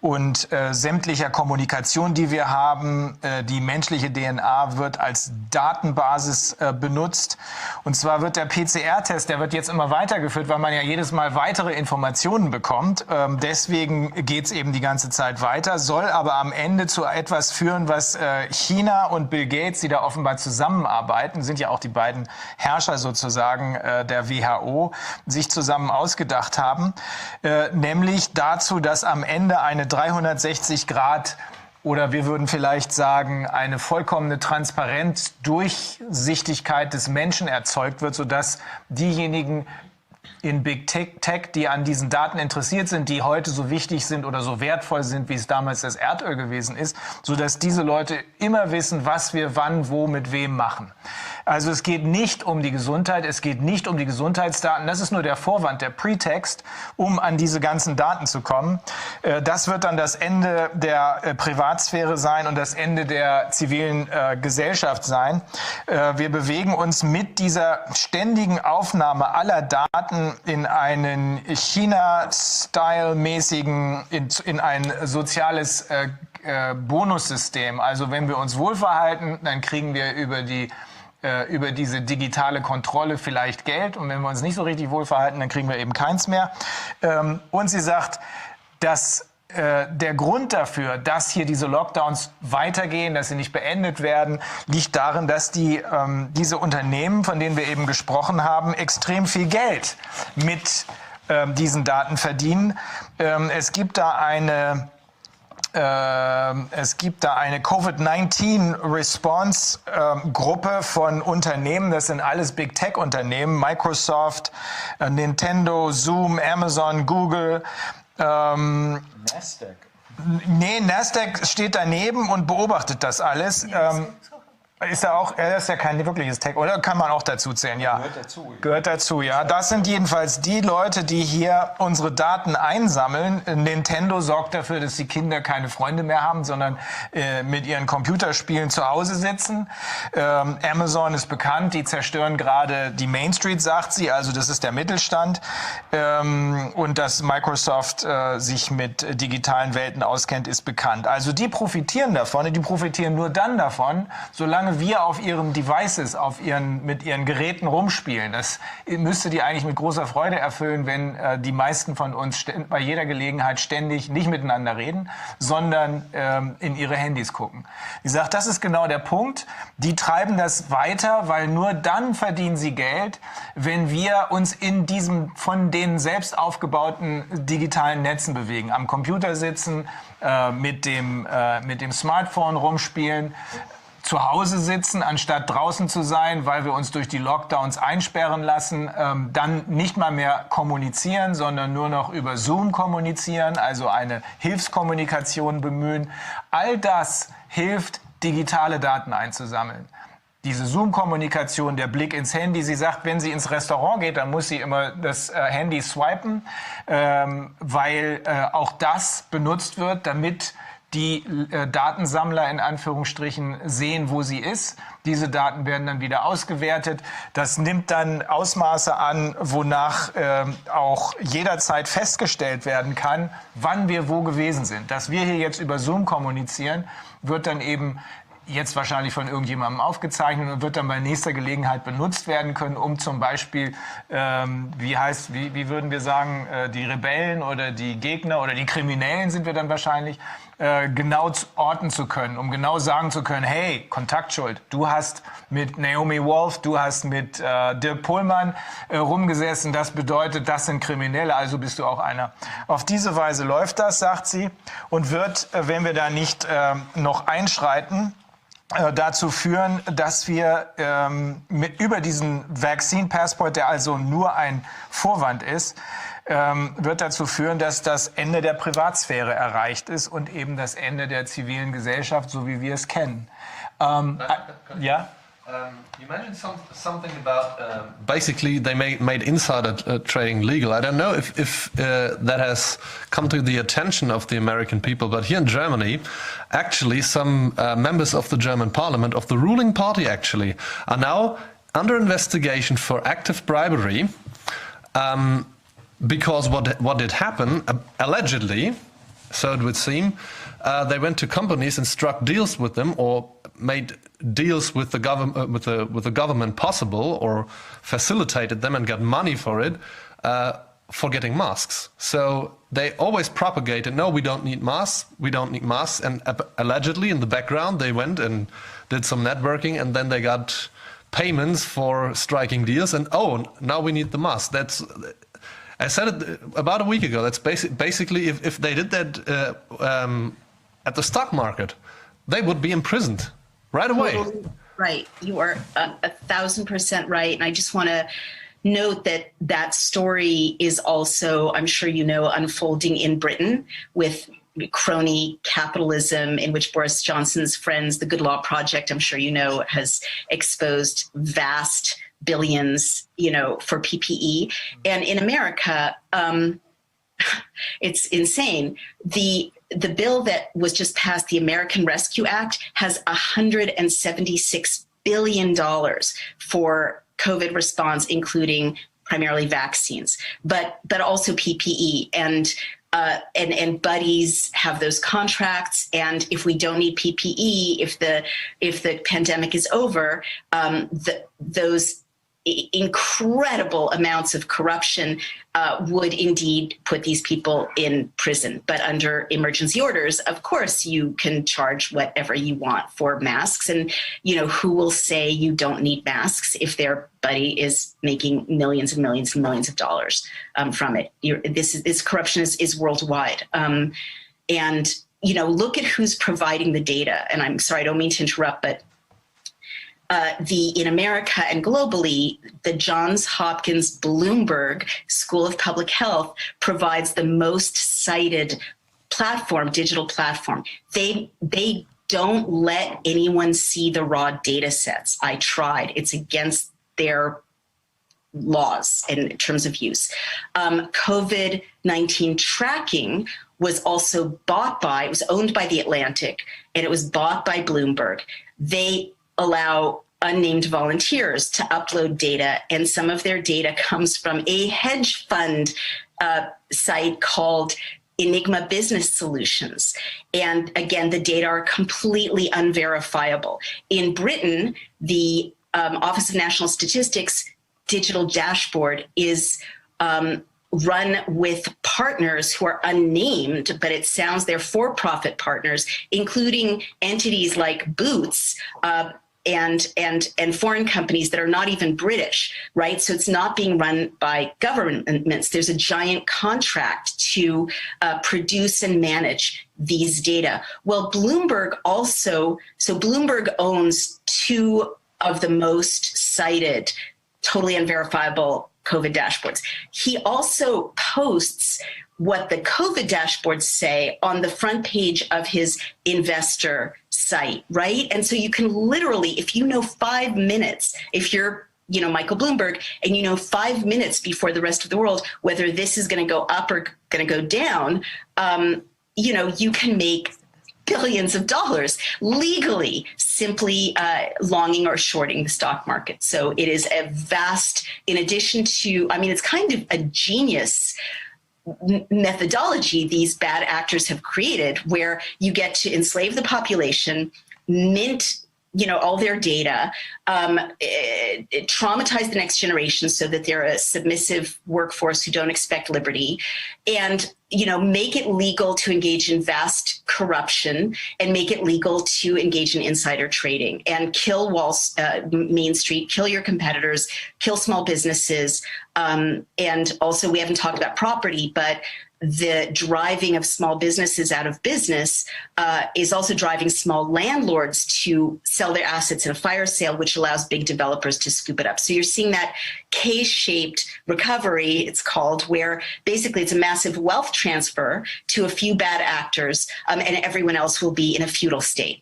Und sämtlicher Kommunikation, die wir haben, die menschliche DNA wird als Datenbasis benutzt. Und zwar wird der PCR-Test, der wird jetzt immer weitergeführt, weil man ja jedes Mal weitere Informationen bekommt. Deswegen geht's eben die ganze Zeit weiter, soll aber am Ende zu etwas führen, was China und Bill Gates, die da offenbar zusammenarbeiten, sind ja auch die beiden Herrscher sozusagen der WHO, sich zusammen ausgedacht haben, nämlich dazu, dass am Ende eine 360 Grad oder wir würden vielleicht sagen, eine vollkommene Transparenz, Durchsichtigkeit des Menschen erzeugt wird, sodass diejenigen in Big Tech, die an diesen Daten interessiert sind, die heute so wichtig sind oder so wertvoll sind, wie es damals das Erdöl gewesen ist, sodass diese Leute immer wissen, was wir wann, wo, mit wem machen. Also es geht nicht um die Gesundheit, es geht nicht um die Gesundheitsdaten. Das ist nur der Vorwand, der Pretext, um an diese ganzen Daten zu kommen. Das wird dann das Ende der Privatsphäre sein und das Ende der zivilen Gesellschaft sein. Wir bewegen uns mit dieser ständigen Aufnahme aller Daten in einen China-Style-mäßigen, in ein soziales Bonussystem. Also wenn wir uns wohlverhalten, dann kriegen wir über diese digitale Kontrolle vielleicht Geld. Und wenn wir uns nicht so richtig wohlverhalten, dann kriegen wir eben keins mehr. Und sie sagt, dass der Grund dafür, dass hier diese Lockdowns weitergehen, dass sie nicht beendet werden, liegt darin, dass diese Unternehmen, von denen wir eben gesprochen haben, extrem viel Geld mit diesen Daten verdienen. Es gibt da eine Covid-19-Response-Gruppe von Unternehmen, das sind alles Big Tech-Unternehmen, Microsoft, Nintendo, Zoom, Amazon, Google. Nasdaq. Nee, Nasdaq steht daneben und beobachtet das alles. Er ist ja kein wirkliches Tech, oder? Kann man auch dazu zählen, ja. Gehört dazu, ja. Das sind jedenfalls die Leute, die hier unsere Daten einsammeln. Nintendo sorgt dafür, dass die Kinder keine Freunde mehr haben, sondern mit ihren Computerspielen zu Hause sitzen. Amazon ist bekannt, die zerstören gerade die Main Street, sagt sie, also das ist der Mittelstand. Und dass Microsoft sich mit digitalen Welten auskennt, ist bekannt. Also die profitieren davon, die profitieren nur dann davon, solange wir auf ihren Devices, mit ihren Geräten rumspielen. Das müsste die eigentlich mit großer Freude erfüllen, wenn die meisten von uns bei jeder Gelegenheit ständig nicht miteinander reden, sondern in ihre Handys gucken. Sie sagt, das ist genau der Punkt. Die treiben das weiter, weil nur dann verdienen sie Geld, wenn wir uns in diesem von denen selbst aufgebauten digitalen Netzen bewegen, am Computer sitzen, mit dem Smartphone rumspielen, zu Hause sitzen, anstatt draußen zu sein, weil wir uns durch die Lockdowns einsperren lassen, dann nicht mal mehr kommunizieren, sondern nur noch über Zoom kommunizieren, also eine Hilfskommunikation bemühen. All das hilft, digitale Daten einzusammeln. Diese Zoom-Kommunikation, der Blick ins Handy. Sie sagt, wenn sie ins Restaurant geht, dann muss sie immer das Handy swipen, weil auch das benutzt wird, damit die Datensammler in Anführungsstrichen sehen, wo sie ist. Diese Daten werden dann wieder ausgewertet. Das nimmt dann Ausmaße an, wonach auch jederzeit festgestellt werden kann, wann wir wo gewesen sind. Dass wir hier jetzt über Zoom kommunizieren, wird dann eben jetzt wahrscheinlich von irgendjemandem aufgezeichnet und wird dann bei nächster Gelegenheit benutzt werden können, um zum Beispiel, wie würden wir sagen, die Rebellen oder die Gegner oder die Kriminellen sind wir dann wahrscheinlich, genau orten zu können, um genau sagen zu können, hey, Kontaktschuld, du hast mit Naomi Wolf, du hast mit Dirk Pohlmann rumgesessen, das bedeutet, das sind Kriminelle, also bist du auch einer. Auf diese Weise läuft das, sagt sie, und wird, wenn wir da nicht noch einschreiten, dazu führen, dass wir über diesen Vaccine Passport, der also nur ein Vorwand ist, wird dazu führen, dass das Ende der Privatsphäre erreicht ist und eben das Ende der zivilen Gesellschaft, so wie wir es kennen. Ja? You mentioned something about basically they made insider trading legal. I don't know if that has come to the attention of the American people, but here in Germany, actually some members of the German parliament, of the ruling party actually, are now under investigation for active bribery because what did happen, allegedly, so it would seem, they went to companies and struck deals with them or made deals with the government, with the government possible, or facilitated them and got money for it, for getting masks. So they always propagated, no, we don't need masks, and allegedly in the background they went and did some networking, and then they got payments for striking deals, and oh, now we need the mask. That's, I said it about a week ago, that's basically if they did that at the stock market, they would be imprisoned right away. Totally right. You are 1,000% right. And I just want to note that that story is also, I'm sure you know, unfolding in Britain with crony capitalism, in which Boris Johnson's friends, the Good Law Project, I'm sure you know, has exposed vast billions, for PPE. And in America, it's insane. The bill that was just passed, the American Rescue Act, has $176 billion for COVID response, including primarily vaccines, but also PPE. And buddies have those contracts. And if we don't need PPE, if the pandemic is over, those incredible amounts of corruption would indeed put these people in prison. But under emergency orders, of course, you can charge whatever you want for masks. And, who will say you don't need masks if their buddy is making millions and millions and millions of dollars from it? This corruption is worldwide. And, look at who's providing the data. And I'm sorry, I don't mean to interrupt, but in America and globally, the Johns Hopkins Bloomberg School of Public Health provides the most cited platform, digital platform. They don't let anyone see the raw data sets. I tried. It's against their laws in terms of use. COVID-19 tracking was also it was owned by The Atlantic, and it was bought by Bloomberg. They allow unnamed volunteers to upload data, and some of their data comes from a hedge fund site called Enigma Business Solutions. And again, the data are completely unverifiable. In Britain, the Office of National Statistics digital dashboard is run with partners who are unnamed, but it sounds they're for-profit partners, including entities like Boots, and foreign companies that are not even British, right? So it's not being run by governments. There's a giant contract to produce and manage these data. Well, Bloomberg owns two of the most cited, totally unverifiable COVID dashboards. He also posts what the COVID dashboards say on the front page of his investor site, right? And so you can literally, if you know 5 minutes, if you're, Michael Bloomberg, and 5 minutes before the rest of the world, whether this is going to go up or going to go down, you can make billions of dollars legally simply longing or shorting the stock market. So it is a vast, in addition to, I mean, it's kind of a genius methodology these bad actors have created where you get to enslave the population, mint all their data, traumatize the next generation so that they're a submissive workforce who don't expect liberty, and make it legal to engage in vast corruption and make it legal to engage in insider trading and kill Main Street, kill your competitors, kill small businesses. And also, we haven't talked about property, but the driving of small businesses out of business is also driving small landlords to sell their assets in a fire sale, which allows big developers to scoop it up. So you're seeing that K-shaped recovery, it's called, where basically it's a massive wealth transfer to a few bad actors, and everyone else will be in a feudal state.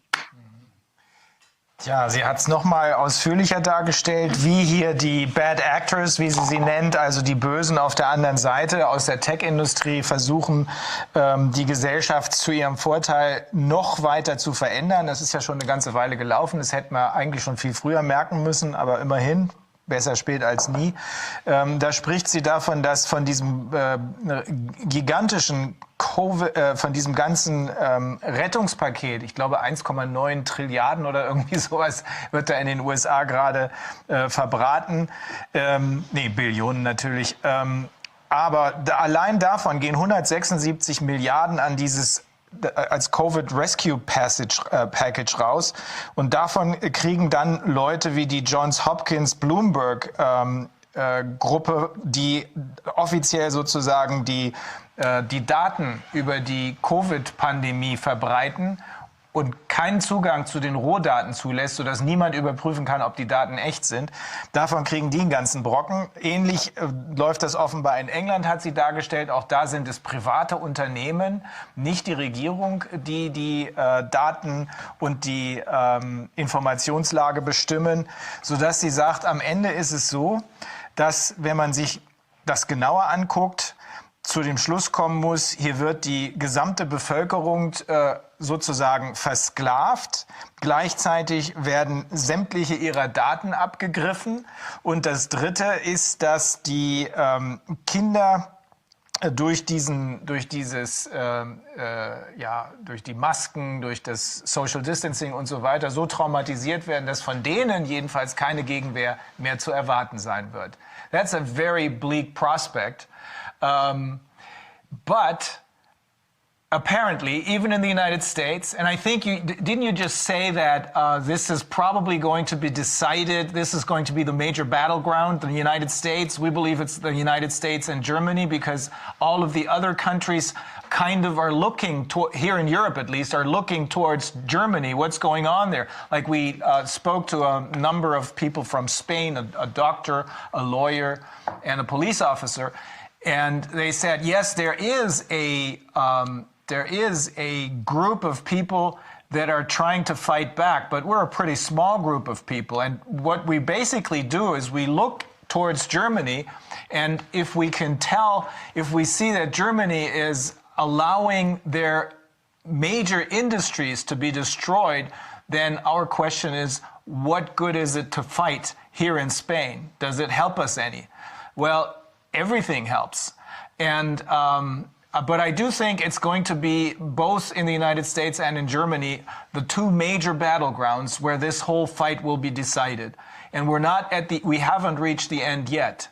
Ja, sie hat es nochmal ausführlicher dargestellt, wie hier die Bad Actors, wie sie nennt, also die Bösen auf der anderen Seite aus der Tech-Industrie versuchen, die Gesellschaft zu ihrem Vorteil noch weiter zu verändern. Das ist ja schon eine ganze Weile gelaufen. Das hätten wir eigentlich schon viel früher merken müssen, aber immerhin. Besser spät als nie. Da spricht sie davon, dass von diesem gigantischen von diesem ganzen Rettungspaket, ich glaube 1,9 Trilliarden oder irgendwie sowas, wird da in den USA gerade verbraten. Billionen natürlich. Aber allein davon gehen 176 Milliarden an dieses als Covid Rescue Package raus. Und davon kriegen dann Leute wie die Johns Hopkins Bloomberg Gruppe, die offiziell sozusagen die Daten über die Covid-Pandemie verbreiten und keinen Zugang zu den Rohdaten zulässt, sodass niemand überprüfen kann, ob die Daten echt sind. Davon kriegen die einen ganzen Brocken. Ähnlich läuft das offenbar in England, hat sie dargestellt. Auch da sind es private Unternehmen, nicht die Regierung, die die Daten und die Informationslage bestimmen, sodass sie sagt, am Ende ist es so, dass, wenn man sich das genauer anguckt, zu dem Schluss kommen muss, hier wird die gesamte Bevölkerung sozusagen versklavt. Gleichzeitig werden sämtliche ihrer Daten abgegriffen. Und das Dritte ist, dass die Kinder durch die Masken, durch das Social Distancing und so weiter so traumatisiert werden, dass von denen jedenfalls keine Gegenwehr mehr zu erwarten sein wird. That's a very bleak prospect. But apparently, even in the United States, and I think didn't you just say that this is probably going to be decided, this is going to be the major battleground, the United States? We believe it's the United States and Germany because all of the other countries kind of are looking, here in Europe at least, are looking towards Germany. What's going on there? Like we spoke to a number of people from Spain, a doctor, a lawyer, and a police officer, and they said, yes, there is a group of people that are trying to fight back, but we're a pretty small group of people. And what we basically do is we look towards Germany, and if we see that Germany is allowing their major industries to be destroyed, then our question is, what good is it to fight here in Spain? Does it help us any? Well, everything helps. And but I do think it's going to be, both in the United States and in Germany, the two major battlegrounds where this whole fight will be decided. And we haven't reached the end yet.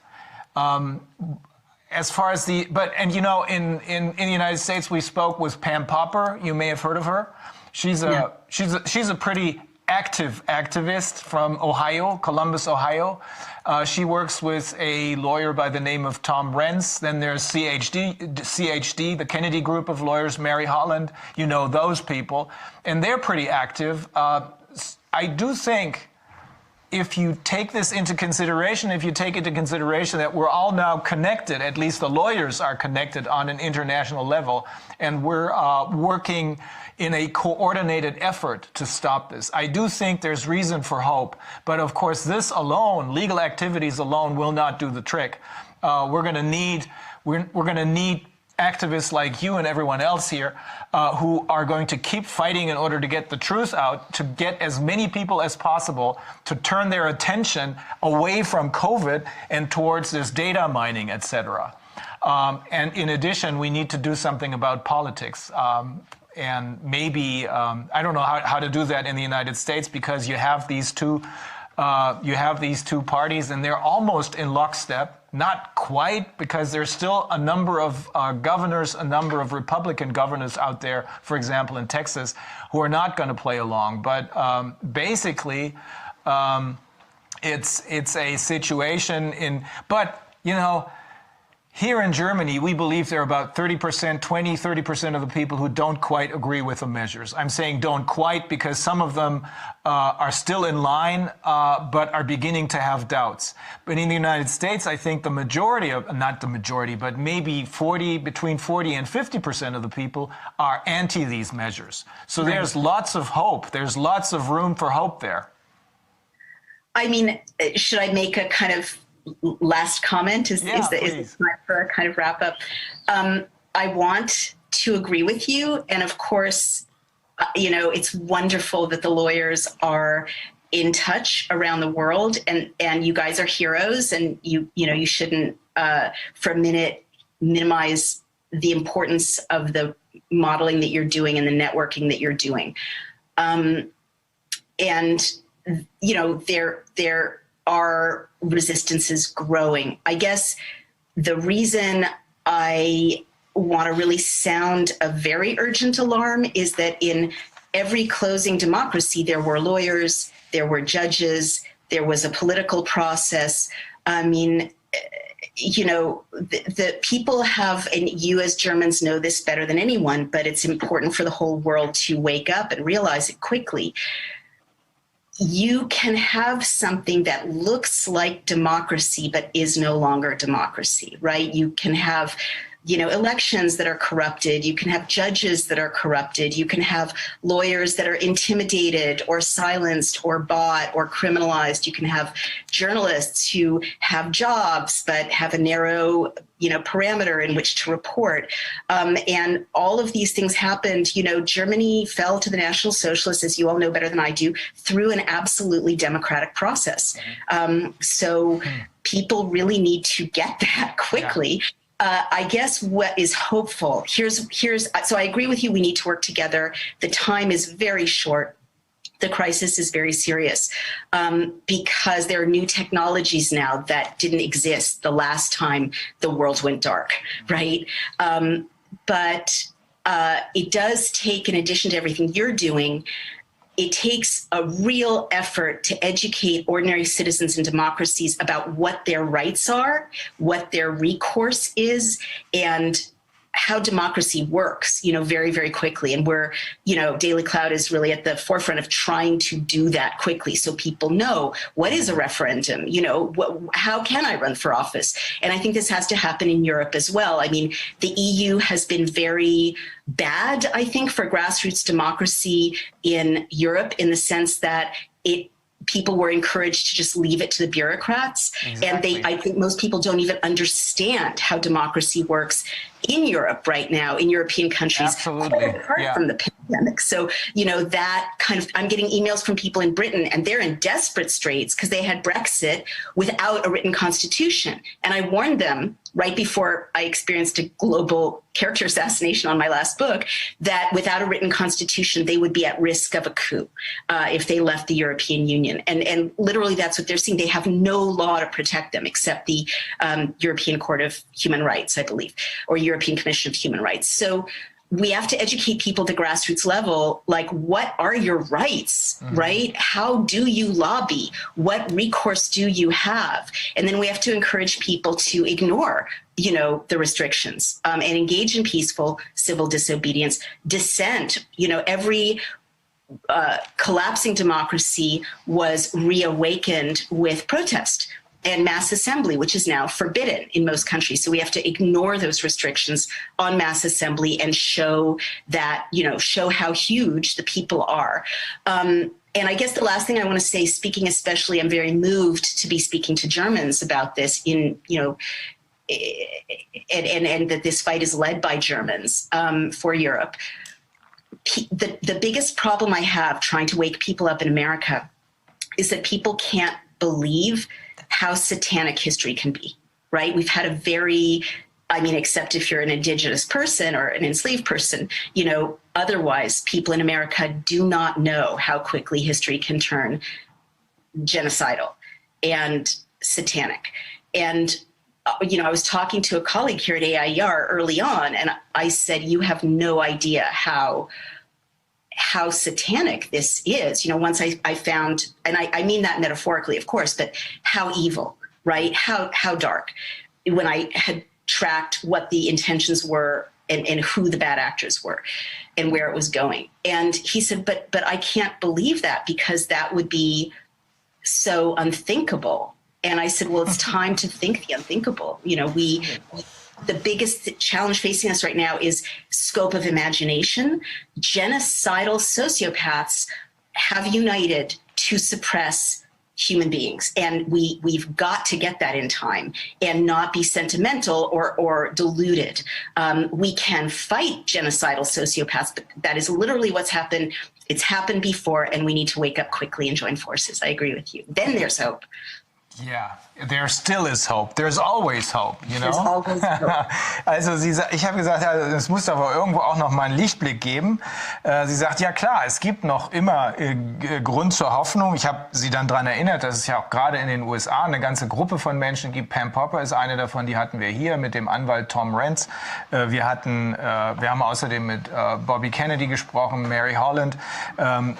As far as in the United States, we spoke with Pam Popper. You may have heard of her. She's a pretty active activist from Ohio, Columbus, Ohio. She works with a lawyer by the name of Tom Renz. Then there's CHD, the Kennedy Group of Lawyers, Mary Holland. You know those people. And they're pretty active. I do think if you take this into consideration, that we're all now connected, at least the lawyers are connected on an international level, and we're working in a coordinated effort to stop this. I do think there's reason for hope, but of course this alone, legal activities alone, will not do the trick. We're going to need activists like you and everyone else here who are going to keep fighting in order to get the truth out, to get as many people as possible to turn their attention away from COVID and towards this data mining, et cetera. And in addition, we need to do something about politics. And maybe, I don't know how to do that in the United States, because you have these two parties and they're almost in lockstep. Not quite, because there's still a number of governors, a number of Republican governors out there, for example, in Texas, who are not going to play along. But basically, it's a situation but, you know, here in Germany, we believe there are about 30% of the people who don't quite agree with the measures. I'm saying don't quite because some of them are still in line, but are beginning to have doubts. But in the United States, I think the majority of, not the majority, but maybe between 40 and 50% of the people are anti these measures. So there's lots of hope. There's lots of room for hope there. I mean, should I make a kind of last comment? Is this my kind of wrap up? I want to agree with you. And of course, you know, it's wonderful that the lawyers are in touch around the world, and you guys are heroes, and you shouldn't for a minute minimize the importance of the modeling that you're doing and the networking that you're doing. And, you know, there are resistances growing. I guess the reason I want to really sound a very urgent alarm is that in every closing democracy, there were lawyers, there were judges, there was a political process. I mean, you know, the people have, and you as Germans know this better than anyone, but it's important for the whole world to wake up and realize it quickly. You can have something that looks like democracy, but is no longer democracy, right? You can have, you know, elections that are corrupted. You can have judges that are corrupted. You can have lawyers that are intimidated or silenced or bought or criminalized. You can have journalists who have jobs but have a narrow, you know, parameter in which to report. And all of these things happened. You know, Germany fell to the National Socialists, as you all know better than I do, through an absolutely democratic process. So people really need to get that quickly. Yeah. I guess what is hopeful, so I agree with you, we need to work together. The time is very short. The crisis is very serious because there are new technologies now that didn't exist the last time the world went dark, right? But it does take, in addition to everything you're doing, it takes a real effort to educate ordinary citizens in democracies about what their rights are, what their recourse is, and how democracy works, you know, very, very quickly. And we're, you know, Daily Cloud is really at the forefront of trying to do that quickly so people know what is a referendum, you know, how can I run for office? And I think this has to happen in Europe as well. I mean, the EU has been very bad, I think, for grassroots democracy in Europe, in the sense that people were encouraged to just leave it to the bureaucrats. Exactly. And I think most people don't even understand how democracy works in Europe right now, in European countries, absolutely, apart from the pandemic. So, you know, that kind of, I'm getting emails from people in Britain, and they're in desperate straits because they had Brexit without a written constitution. And I warned them right before I experienced a global character assassination on my last book, that without a written constitution, they would be at risk of a coup if they left the European Union. And literally that's what they're seeing. They have no law to protect them except the European Court of Human Rights, I believe, or European Commission of Human Rights. So we have to educate people at the grassroots level, like, what are your rights, right? How do you lobby? What recourse do you have? And then we have to encourage people to ignore, you know, the restrictions and engage in peaceful civil disobedience, dissent. You know, every collapsing democracy was reawakened with protest and mass assembly, which is now forbidden in most countries. So we have to ignore those restrictions on mass assembly and show that, you know, show how huge the people are. And I guess the last thing I want to say, speaking especially, I'm very moved to be speaking to Germans about this in, you know, and that this fight is led by Germans for Europe. The biggest problem I have trying to wake people up in America is that people can't believe how satanic history can be, right? We've had a very, I mean, except if you're an indigenous person or an enslaved person, you know, otherwise people in America do not know how quickly history can turn genocidal and satanic. And, you know, I was talking to a colleague here at AIER early on, and I said, you have no idea how satanic this is. You know, once I found, and I mean that metaphorically, of course, but how evil, right? How dark. When I had tracked what the intentions were and who the bad actors were and where it was going. And he said, but I can't believe that, because that would be so unthinkable. And I said, well, it's time to think the unthinkable. You know, the biggest challenge facing us right now is scope of imagination. Genocidal sociopaths have united to suppress human beings. And we've got to get that in time and not be sentimental or deluded. We can fight genocidal sociopaths, but that is literally what's happened. It's happened before, and we need to wake up quickly and join forces. I agree with you. Then there's hope. Yeah, there still is hope. There's always hope, you know? There's always hope. Also ich habe gesagt, ja, es muss aber irgendwo auch noch mal einen Lichtblick geben. Sie sagt, ja klar, es gibt noch immer Grund zur Hoffnung. Ich habe sie dann daran erinnert, dass es ja auch gerade in den USA eine ganze Gruppe von Menschen gibt. Pam Popper ist eine davon, die hatten wir hier mit dem Anwalt Tom Renz. Wir haben außerdem mit Bobby Kennedy gesprochen, Mary Holland.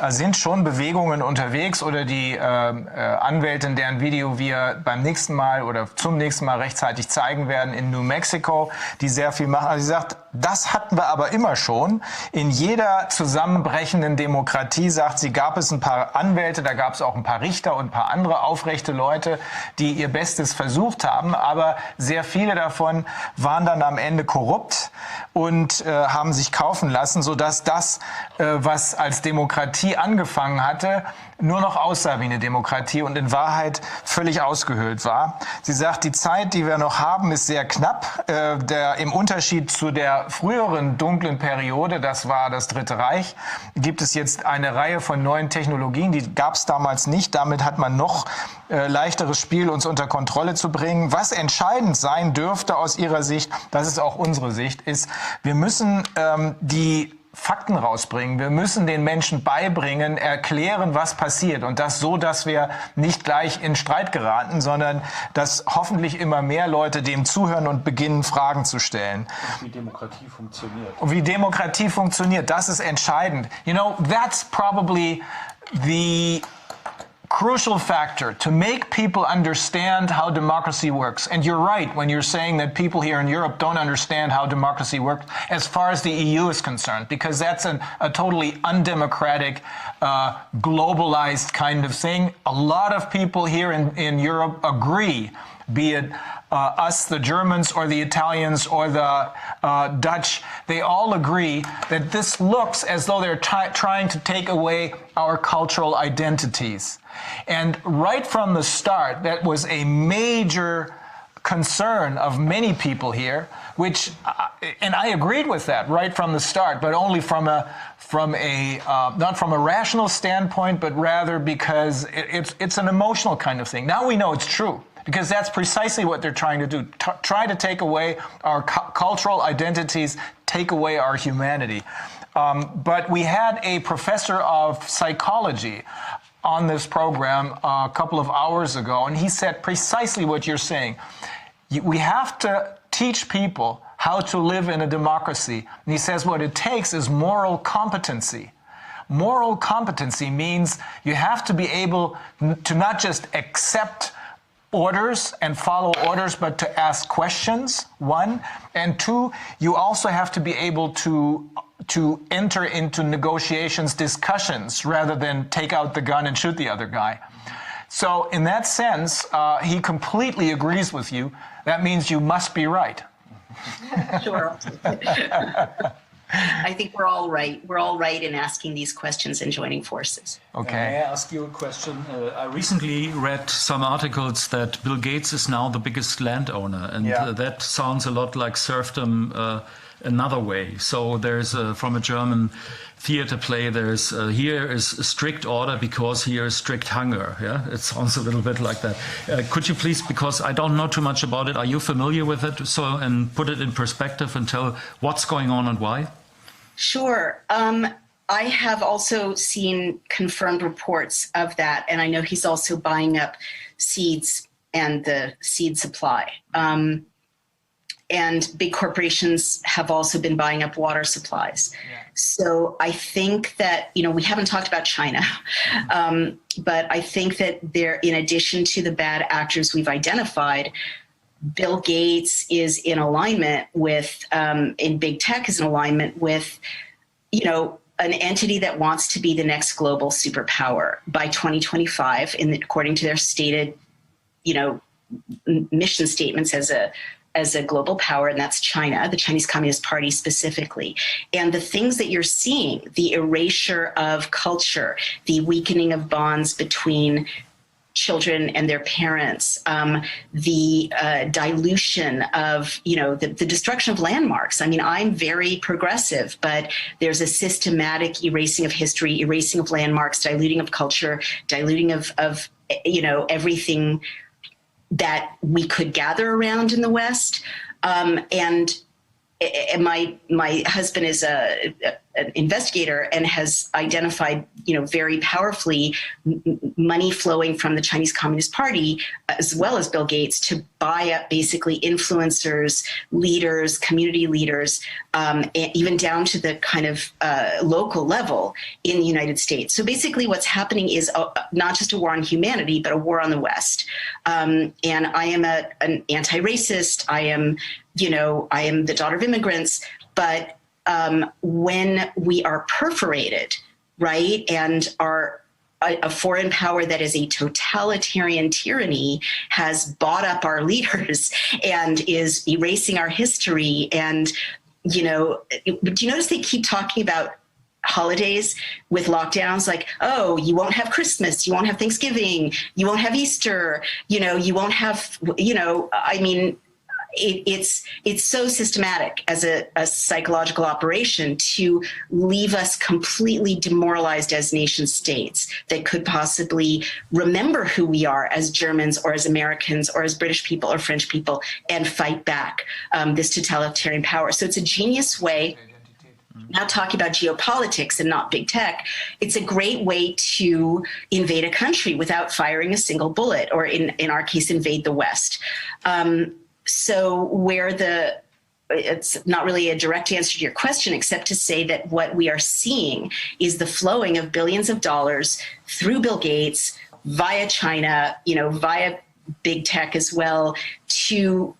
Sind schon Bewegungen unterwegs, oder die Anwältin, deren Video wir beim nächsten Mal oder zum nächsten Mal rechtzeitig zeigen werden, in New Mexico, die sehr viel machen. Also sie sagt, das hatten wir aber immer schon. In jeder zusammenbrechenden Demokratie, sagt sie, gab es ein paar Anwälte, da gab es auch ein paar Richter und ein paar andere aufrechte Leute, die ihr Bestes versucht haben, aber sehr viele davon waren dann am Ende korrupt und haben sich kaufen lassen, sodass das, was als Demokratie angefangen hatte, nur noch aussah wie eine Demokratie und in Wahrheit völlig ausgehöhlt war. Sie sagt, die Zeit, die wir noch haben, ist sehr knapp. Im Unterschied zu der früheren dunklen Periode, das war das Dritte Reich, gibt es jetzt eine Reihe von neuen Technologien, die gab es damals nicht. Damit hat man noch leichteres Spiel, uns unter Kontrolle zu bringen. Was entscheidend sein dürfte aus ihrer Sicht, das ist auch unsere Sicht, ist, wir müssen die Fakten rausbringen. Wir müssen den Menschen beibringen, erklären, was passiert, und das so, dass wir nicht gleich in Streit geraten, sondern dass hoffentlich immer mehr Leute dem zuhören und beginnen, Fragen zu stellen. Und wie Demokratie funktioniert. Und wie Demokratie funktioniert, das ist entscheidend. You know, that's probably the crucial factor to make people understand how democracy works. And you're right when you're saying that people here in Europe don't understand how democracy works as far as the EU is concerned, because that's a totally undemocratic, globalized kind of thing. A lot of people here in Europe agree, be it us, the Germans, or the Italians, or the Dutch, they all agree that this looks as though they're trying to take away our cultural identities. And right from the start, that was a major concern of many people here, which, and I agreed with that right from the start, but only from a not from a rational standpoint, but rather because it's an emotional kind of thing. Now we know it's true, because that's precisely what they're trying to do. Try to take away our cultural identities, take away our humanity. But we had a professor of psychology on this program a couple of hours ago, and he said precisely what you're saying. We have to teach people how to live in a democracy. And he says what it takes is moral competency. Moral competency means you have to be able to not just accept orders and follow orders, but to ask questions, one. And two, you also have to be able to enter into negotiations, discussions, rather than take out the gun and shoot the other guy. So in that sense, he completely agrees with you. That means you must be right. Sure. I think we're all right. We're all right in asking these questions and joining forces. Okay. May I ask you a question? I recently read some articles that Bill Gates is now the biggest landowner, and that sounds a lot like serfdom another way. So there's from a German theater play, there's here is a strict order because here is strict hunger. Yeah, it sounds a little bit like that. Could you please, because I don't know too much about it, are you familiar with it? So, and put it in perspective and tell what's going on and why? Sure. I have also seen confirmed reports of that, and I know he's also buying up seeds and the seed supply. And big corporations have also been buying up water supplies. Yeah. So I think that, we haven't talked about China, but I think that there, in addition to the bad actors we've identified, Bill Gates is in alignment with, in big tech is in alignment with, an entity that wants to be the next global superpower by 2025, according to their stated, mission statements as a global power, and that's China, the Chinese Communist Party specifically. And the things that you're seeing, the erasure of culture, the weakening of bonds between children and their parents, the dilution of, the destruction of landmarks. I mean, I'm very progressive, but there's a systematic erasing of history, erasing of landmarks, diluting of culture, diluting of everything that we could gather around in the West. And my husband is an investigator and has identified, very powerfully money flowing from the Chinese Communist Party, as well as Bill Gates, to buy up basically influencers, leaders, community leaders, even down to the kind of local level in the United States. So basically what's happening is not just a war on humanity, but a war on the West. And I am an anti-racist. I am the daughter of immigrants, but when we are perforated, right, and are a foreign power that is a totalitarian tyranny has bought up our leaders and is erasing our history. And, do you notice they keep talking about holidays with lockdowns, like, oh, you won't have Christmas, you won't have Thanksgiving, you won't have Easter, you won't have, it's so systematic as a psychological operation to leave us completely demoralized as nation states that could possibly remember who we are as Germans or as Americans or as British people or French people and fight back this totalitarian power. So it's a genius way. Now talking about geopolitics and not big tech, it's a great way to invade a country without firing a single bullet, or in our case, invade the West. So it's not really a direct answer to your question, except to say that what we are seeing is the flowing of billions of dollars through Bill Gates via China, via big tech as well, to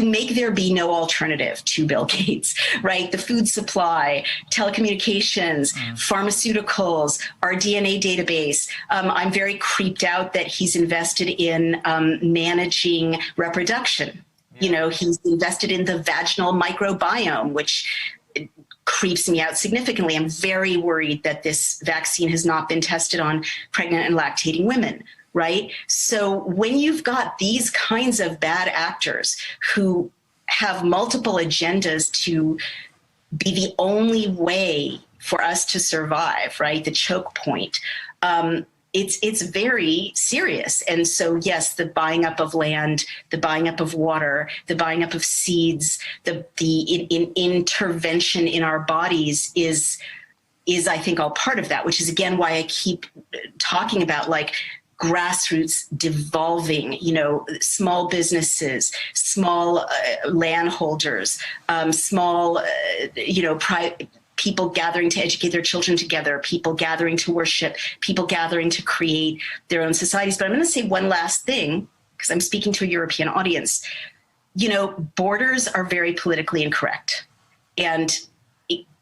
make there be no alternative to Bill Gates, right? The food supply, telecommunications, pharmaceuticals, our DNA database. I'm very creeped out that he's invested in managing reproduction. He's invested in the vaginal microbiome, which creeps me out significantly. I'm very worried that this vaccine has not been tested on pregnant and lactating women. Right? So when you've got these kinds of bad actors who have multiple agendas to be the only way for us to survive, right? The choke point, it's very serious. And so, yes, the buying up of land, the buying up of water, the buying up of seeds, the intervention in our bodies is, I think, all part of that, which is, again, why I keep talking about, like, grassroots devolving, small businesses, small landholders, small, people gathering to educate their children together, people gathering to worship, people gathering to create their own societies. But I'm going to say one last thing, because I'm speaking to a European audience. Borders are very politically incorrect. And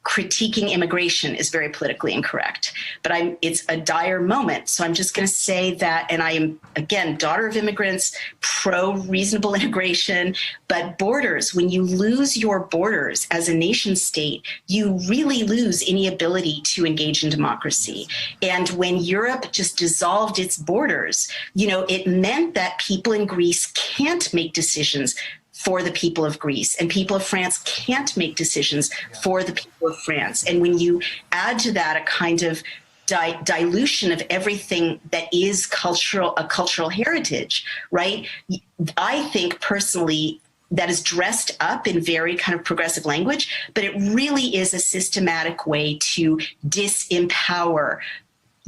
critiquing immigration is very politically incorrect, but it's a dire moment. So I'm just going to say that, and I am, again, daughter of immigrants, pro-reasonable integration, but borders, when you lose your borders as a nation state, you really lose any ability to engage in democracy. And when Europe just dissolved its borders, it meant that people in Greece can't make decisions for the people of Greece, and people of France can't make decisions for the people of France. And when you add to that a kind of dilution of everything that is a cultural heritage, right? I think personally that is dressed up in very kind of progressive language, but it really is a systematic way to disempower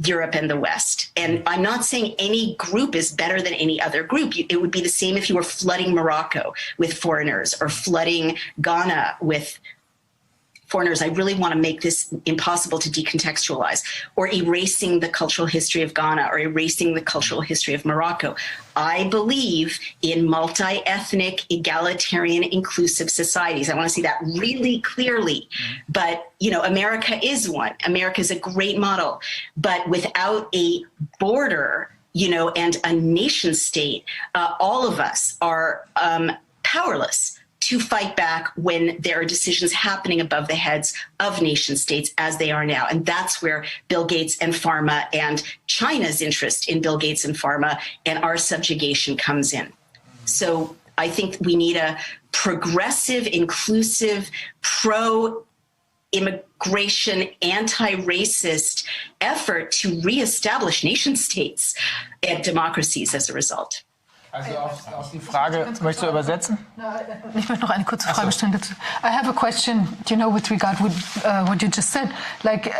Europe and the West. And I'm not saying any group is better than any other group. It would be the same if you were flooding Morocco with foreigners or flooding Ghana with foreigners. I really want to make this impossible to decontextualize, or erasing the cultural history of Ghana or erasing the cultural history of Morocco. I believe in multi-ethnic, egalitarian, inclusive societies. I want to see that really clearly. But, America is one. America is a great model. But without a border, and a nation state, all of us are powerless to fight back when there are decisions happening above the heads of nation states as they are now. And that's where Bill Gates and pharma and China's interest in Bill Gates and pharma and our subjugation comes in. So I think we need a progressive, inclusive, pro-immigration, anti-racist effort to reestablish nation states and democracies as a result. Also auf die Frage, möchtest du übersetzen? Ich möchte noch eine kurze Frage stellen dazu. I have a question, with regard with what you just said. Like,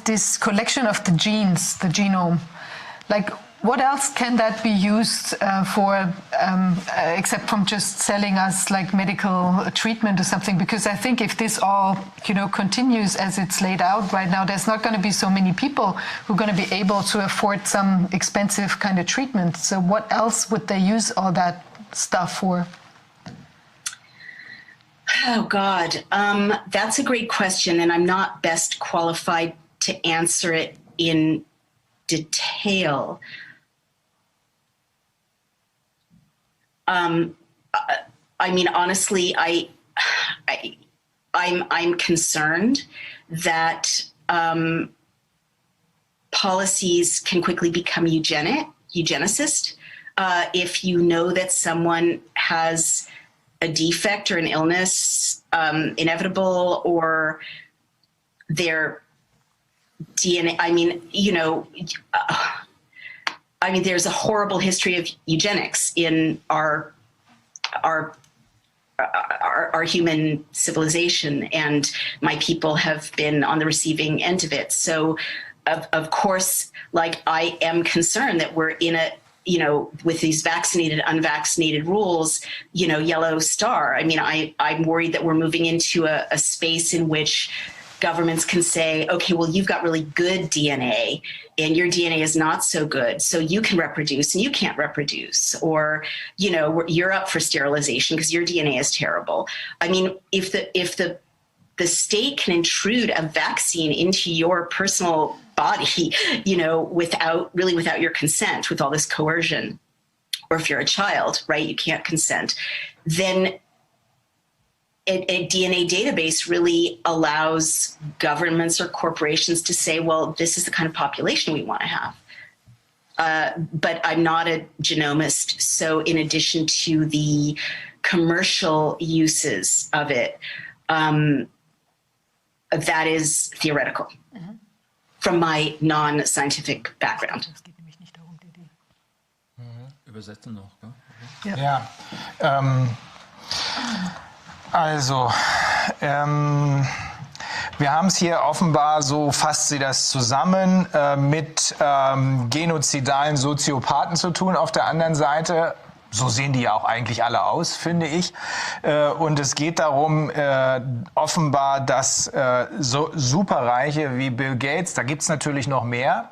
this collection of the genes, the genome, like, what else can that be used for, except from just selling us like medical treatment or something? Because I think if this all, continues as it's laid out right now, there's not going to be so many people who are going to be able to afford some expensive kind of treatment. So what else would they use all that stuff for? Oh, God. That's a great question, and I'm not best qualified to answer it in detail. Honestly, I'm concerned that policies can quickly become eugenicist. If you know that someone has a defect or an illness, inevitable, or their DNA, there's a horrible history of eugenics in our human civilization, and my people have been on the receiving end of it. So, of course, I am concerned that we're in a, with these vaccinated, unvaccinated rules, yellow star. I'm worried that we're moving into a space in which governments can say, okay, well, you've got really good DNA and your DNA is not so good, so you can reproduce and you can't reproduce, or, you're up for sterilization because your DNA is terrible. If the state can intrude a vaccine into your personal body, without your consent, with all this coercion, or if you're a child, right, you can't consent, then a DNA database really allows governments or corporations to say, well, this is the kind of population we want to have. But I'm not a genomist. So in addition to the commercial uses of it, that is theoretical from my non-scientific background. Übersetzen noch, gell? Ja. Also, wir haben es hier offenbar, so fasst sie das zusammen, mit genozidalen Soziopathen zu tun auf der anderen Seite. So sehen die ja auch eigentlich alle aus, finde ich. Und es geht darum, offenbar, dass so Superreiche wie Bill Gates, da gibt's natürlich noch mehr,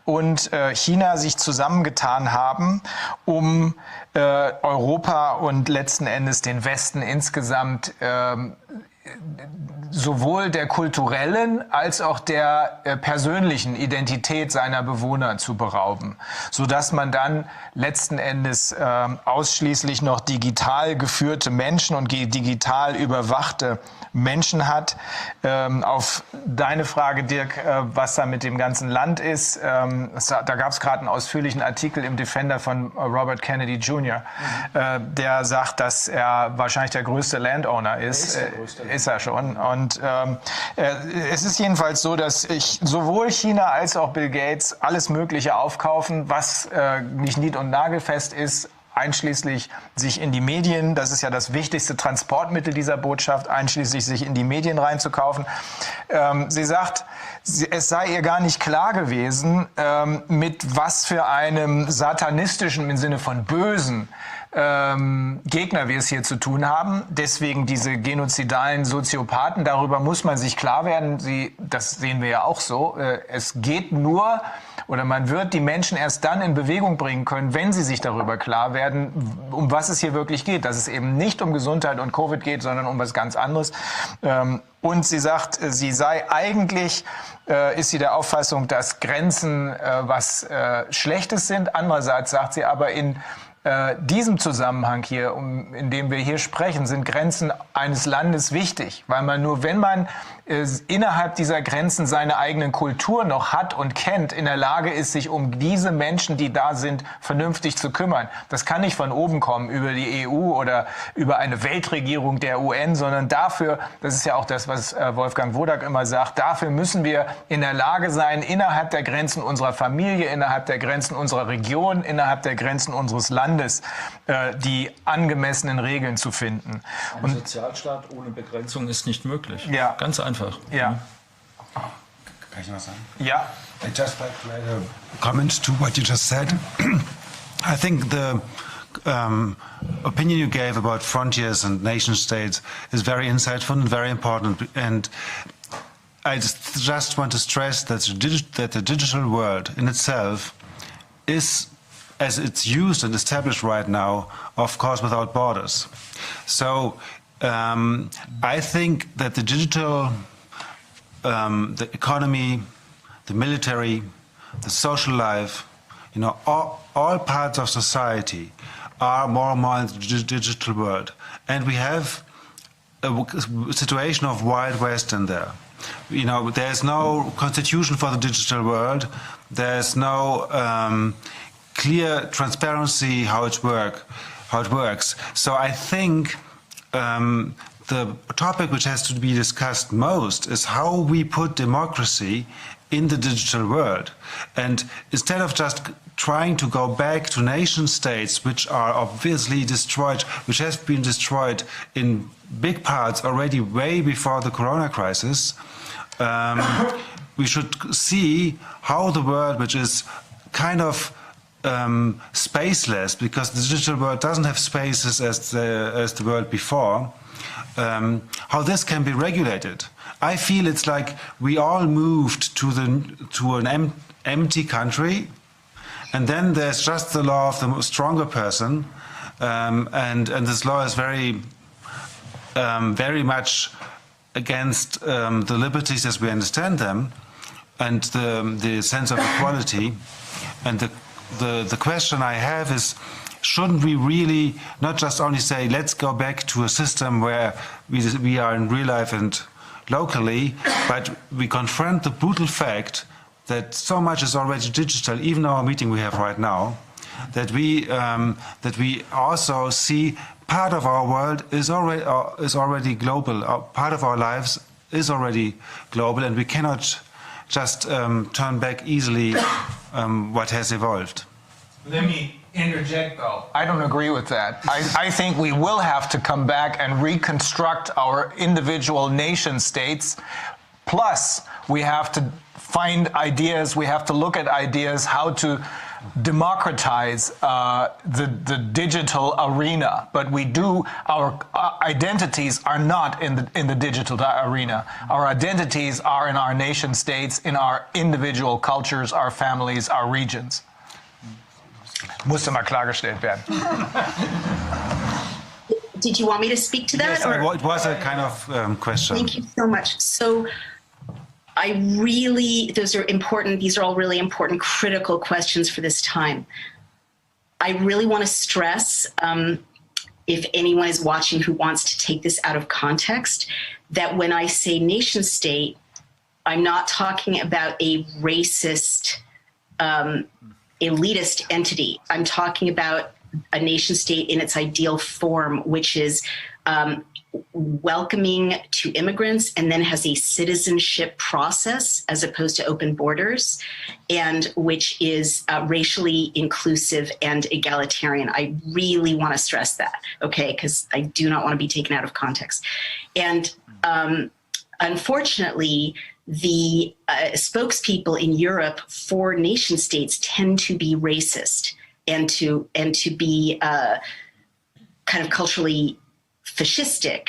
und China sich zusammengetan haben, um Europa und letzten Endes den Westen insgesamt sowohl der kulturellen als auch der persönlichen Identität seiner Bewohner zu berauben, sodass man dann letzten Endes ausschließlich noch digital geführte Menschen und digital überwachte Menschen hat. Auf deine Frage, Dirk, was da mit dem ganzen Land ist, da gab es gerade einen ausführlichen Artikel im Defender von Robert Kennedy Jr., der sagt, dass er wahrscheinlich der größte Landowner ist. Ist er schon. Und es ist jedenfalls so, dass sowohl China als auch Bill Gates alles Mögliche aufkaufen, was nicht nied- und nagelfest ist, einschließlich sich in die Medien, das ist ja das wichtigste Transportmittel dieser Botschaft, einschließlich sich in die Medien reinzukaufen. Sie sagt, es sei ihr gar nicht klar gewesen, mit was für einem satanistischen, im Sinne von bösen, Gegner wir es hier zu tun haben. Deswegen diese genozidalen Soziopathen, darüber muss man sich klar werden. Das sehen wir ja auch so. Es geht nur, oder man wird die Menschen erst dann in Bewegung bringen können, wenn sie sich darüber klar werden, um was es hier wirklich geht. Dass es eben nicht um Gesundheit und Covid geht, sondern um was ganz anderes. Und sie sagt, sie sei eigentlich, ist sie der Auffassung, dass Grenzen was Schlechtes sind. Andererseits sagt sie aber, in diesem Zusammenhang hier, in dem wir hier sprechen, sind Grenzen eines Landes wichtig, weil man nur, wenn man innerhalb dieser Grenzen seine eigenen Kultur noch hat und kennt, in der Lage ist, sich um diese Menschen, die da sind, vernünftig zu kümmern. Das kann nicht von oben kommen, über die EU oder über eine Weltregierung der UN, sondern dafür, das ist ja auch das, was Wolfgang Wodak immer sagt, dafür müssen wir in der Lage sein, innerhalb der Grenzen unserer Familie, innerhalb der Grenzen unserer Region, innerhalb der Grenzen unseres Landes, die angemessenen Regeln zu finden. Ein Sozialstaat ohne Begrenzung ist nicht möglich. Ja. Ganz einfach. Ja. Kann ich was sagen? Ja. I'd just like to add a comment to what you just said. I think the opinion you gave about frontiers and nation states is very insightful and very important. And I just want to stress that the digital world in itself is, as it's used and established right now, of course, without borders. So I think that the digital, the economy, the military, the social life, all parts of society are more and more in the digital world. And we have a situation of Wild West in there. There's no constitution for the digital world. There's no clear transparency how it works. So I think the topic which has to be discussed most is how we put democracy in the digital world. And instead of just trying to go back to nation states which are obviously destroyed, which have been destroyed in big parts already way before the corona crisis, we should see how the world, which is kind of spaceless, because the digital world doesn't have spaces as the world before, how this can be regulated. I feel it's like we all moved to an empty country, and then there's just the law of the stronger person, and this law is very much against the liberties as we understand them, and the sense of equality. And the question I have is, shouldn't we really not just only say, let's go back to a system where we are in real life and locally, but we confront the brutal fact that so much is already digital, even our meeting we have right now, that we also see part of our world is already global. Part of our lives is already global, and we cannot just turn back easily what has evolved. Let me interject, though. I don't agree with that. I think we will have to come back and reconstruct our individual nation states. Plus, we have to find ideas, we have to look at ideas how to democratize the digital arena. But our identities are not in the digital arena. Our identities are in our nation states, in our individual cultures, our families, our regions. Musste mal klargestellt werden. did you want me to speak to that? Yes, it was a kind of question. Thank you so much. So those are important. These are all really important, critical questions for this time. I really want to stress, if anyone is watching who wants to take this out of context, that when I say nation state, I'm not talking about a racist, elitist entity. I'm talking about a nation state in its ideal form, which is welcoming to immigrants and then has a citizenship process as opposed to open borders, and which is racially inclusive and egalitarian. I really want to stress that, okay, because I do not want to be taken out of context. And unfortunately, the spokespeople in Europe for nation states tend to be racist and to be kind of culturally fascistic.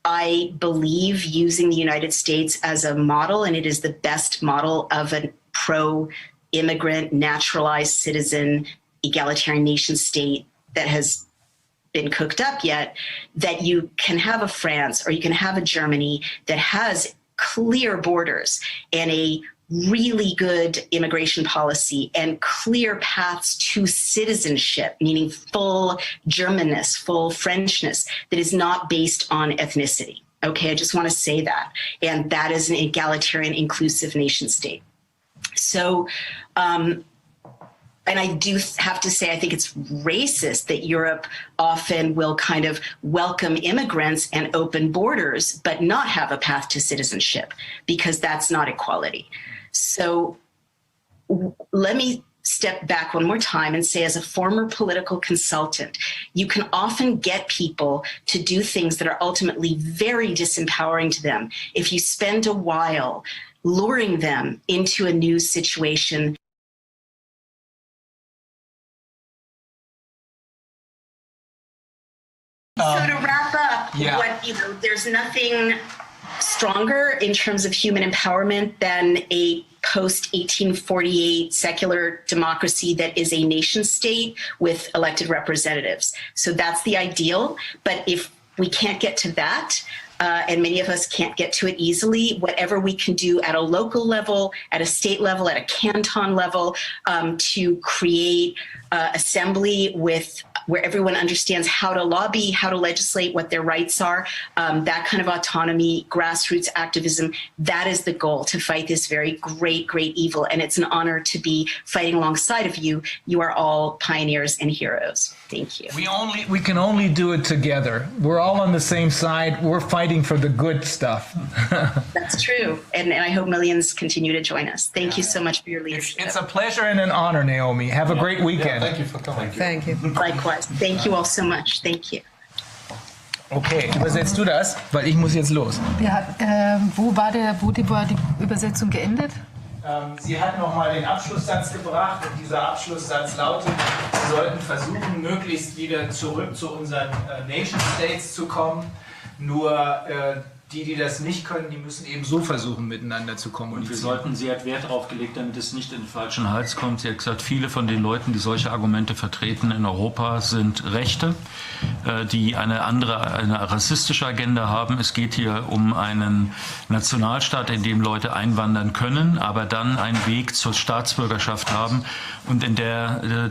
I believe using the United States as a model, and it is the best model of a pro-immigrant, naturalized citizen, egalitarian nation state that has been cooked up yet, that you can have a France or you can have a Germany that has clear borders and a really good immigration policy and clear paths to citizenship, meaning full Germanness, full Frenchness, that is not based on ethnicity. Okay, I just want to say that. And that is an egalitarian, inclusive nation state. So, and I do have to say, I think it's racist that Europe often will kind of welcome immigrants and open borders, but not have a path to citizenship, because that's not equality. So let me step back one more time and say, as a former political consultant, you can often get people to do things that are ultimately very disempowering to them if you spend a while luring them into a new situation. So to wrap up, there's nothing stronger in terms of human empowerment than a post-1848 secular democracy that is a nation state with elected representatives. So that's the ideal. But if we can't get to that, and many of us can't get to it easily, whatever we can do at a local level, at a state level, at a canton level, to create assembly where everyone understands how to lobby, how to legislate, what their rights are, that kind of autonomy, grassroots activism, that is the goal, to fight this very great, great evil. And it's an honor to be fighting alongside of you. You are all pioneers and heroes. Thank you. We can only do it together. We're all on the same side. We're fighting for the good stuff. That's true. And I hope millions continue to join us. Thank you so much for your leadership. It's a pleasure and an honor, Naomi. Have a great weekend. Thank you for coming. Thank you. Likewise. Thank you all so much. Thank you. Okay, übersetzt du das? Weil ich muss jetzt los. Ja, wo war die Übersetzung geendet? Sie hat nochmal den Abschlusssatz gebracht und dieser Abschlusssatz lautet, wir sollten versuchen, möglichst wieder zurück zu unseren Nation States zu kommen. Nur die das nicht können, die müssen eben so versuchen, miteinander zu kommunizieren. Sie hat Wert darauf gelegt, damit es nicht in den falschen Hals kommt. Sie hat gesagt, viele von den Leuten, die solche Argumente vertreten in Europa, sind Rechte, die eine rassistische Agenda haben. Es geht hier um einen Nationalstaat, in dem Leute einwandern können, aber dann einen Weg zur Staatsbürgerschaft haben und in der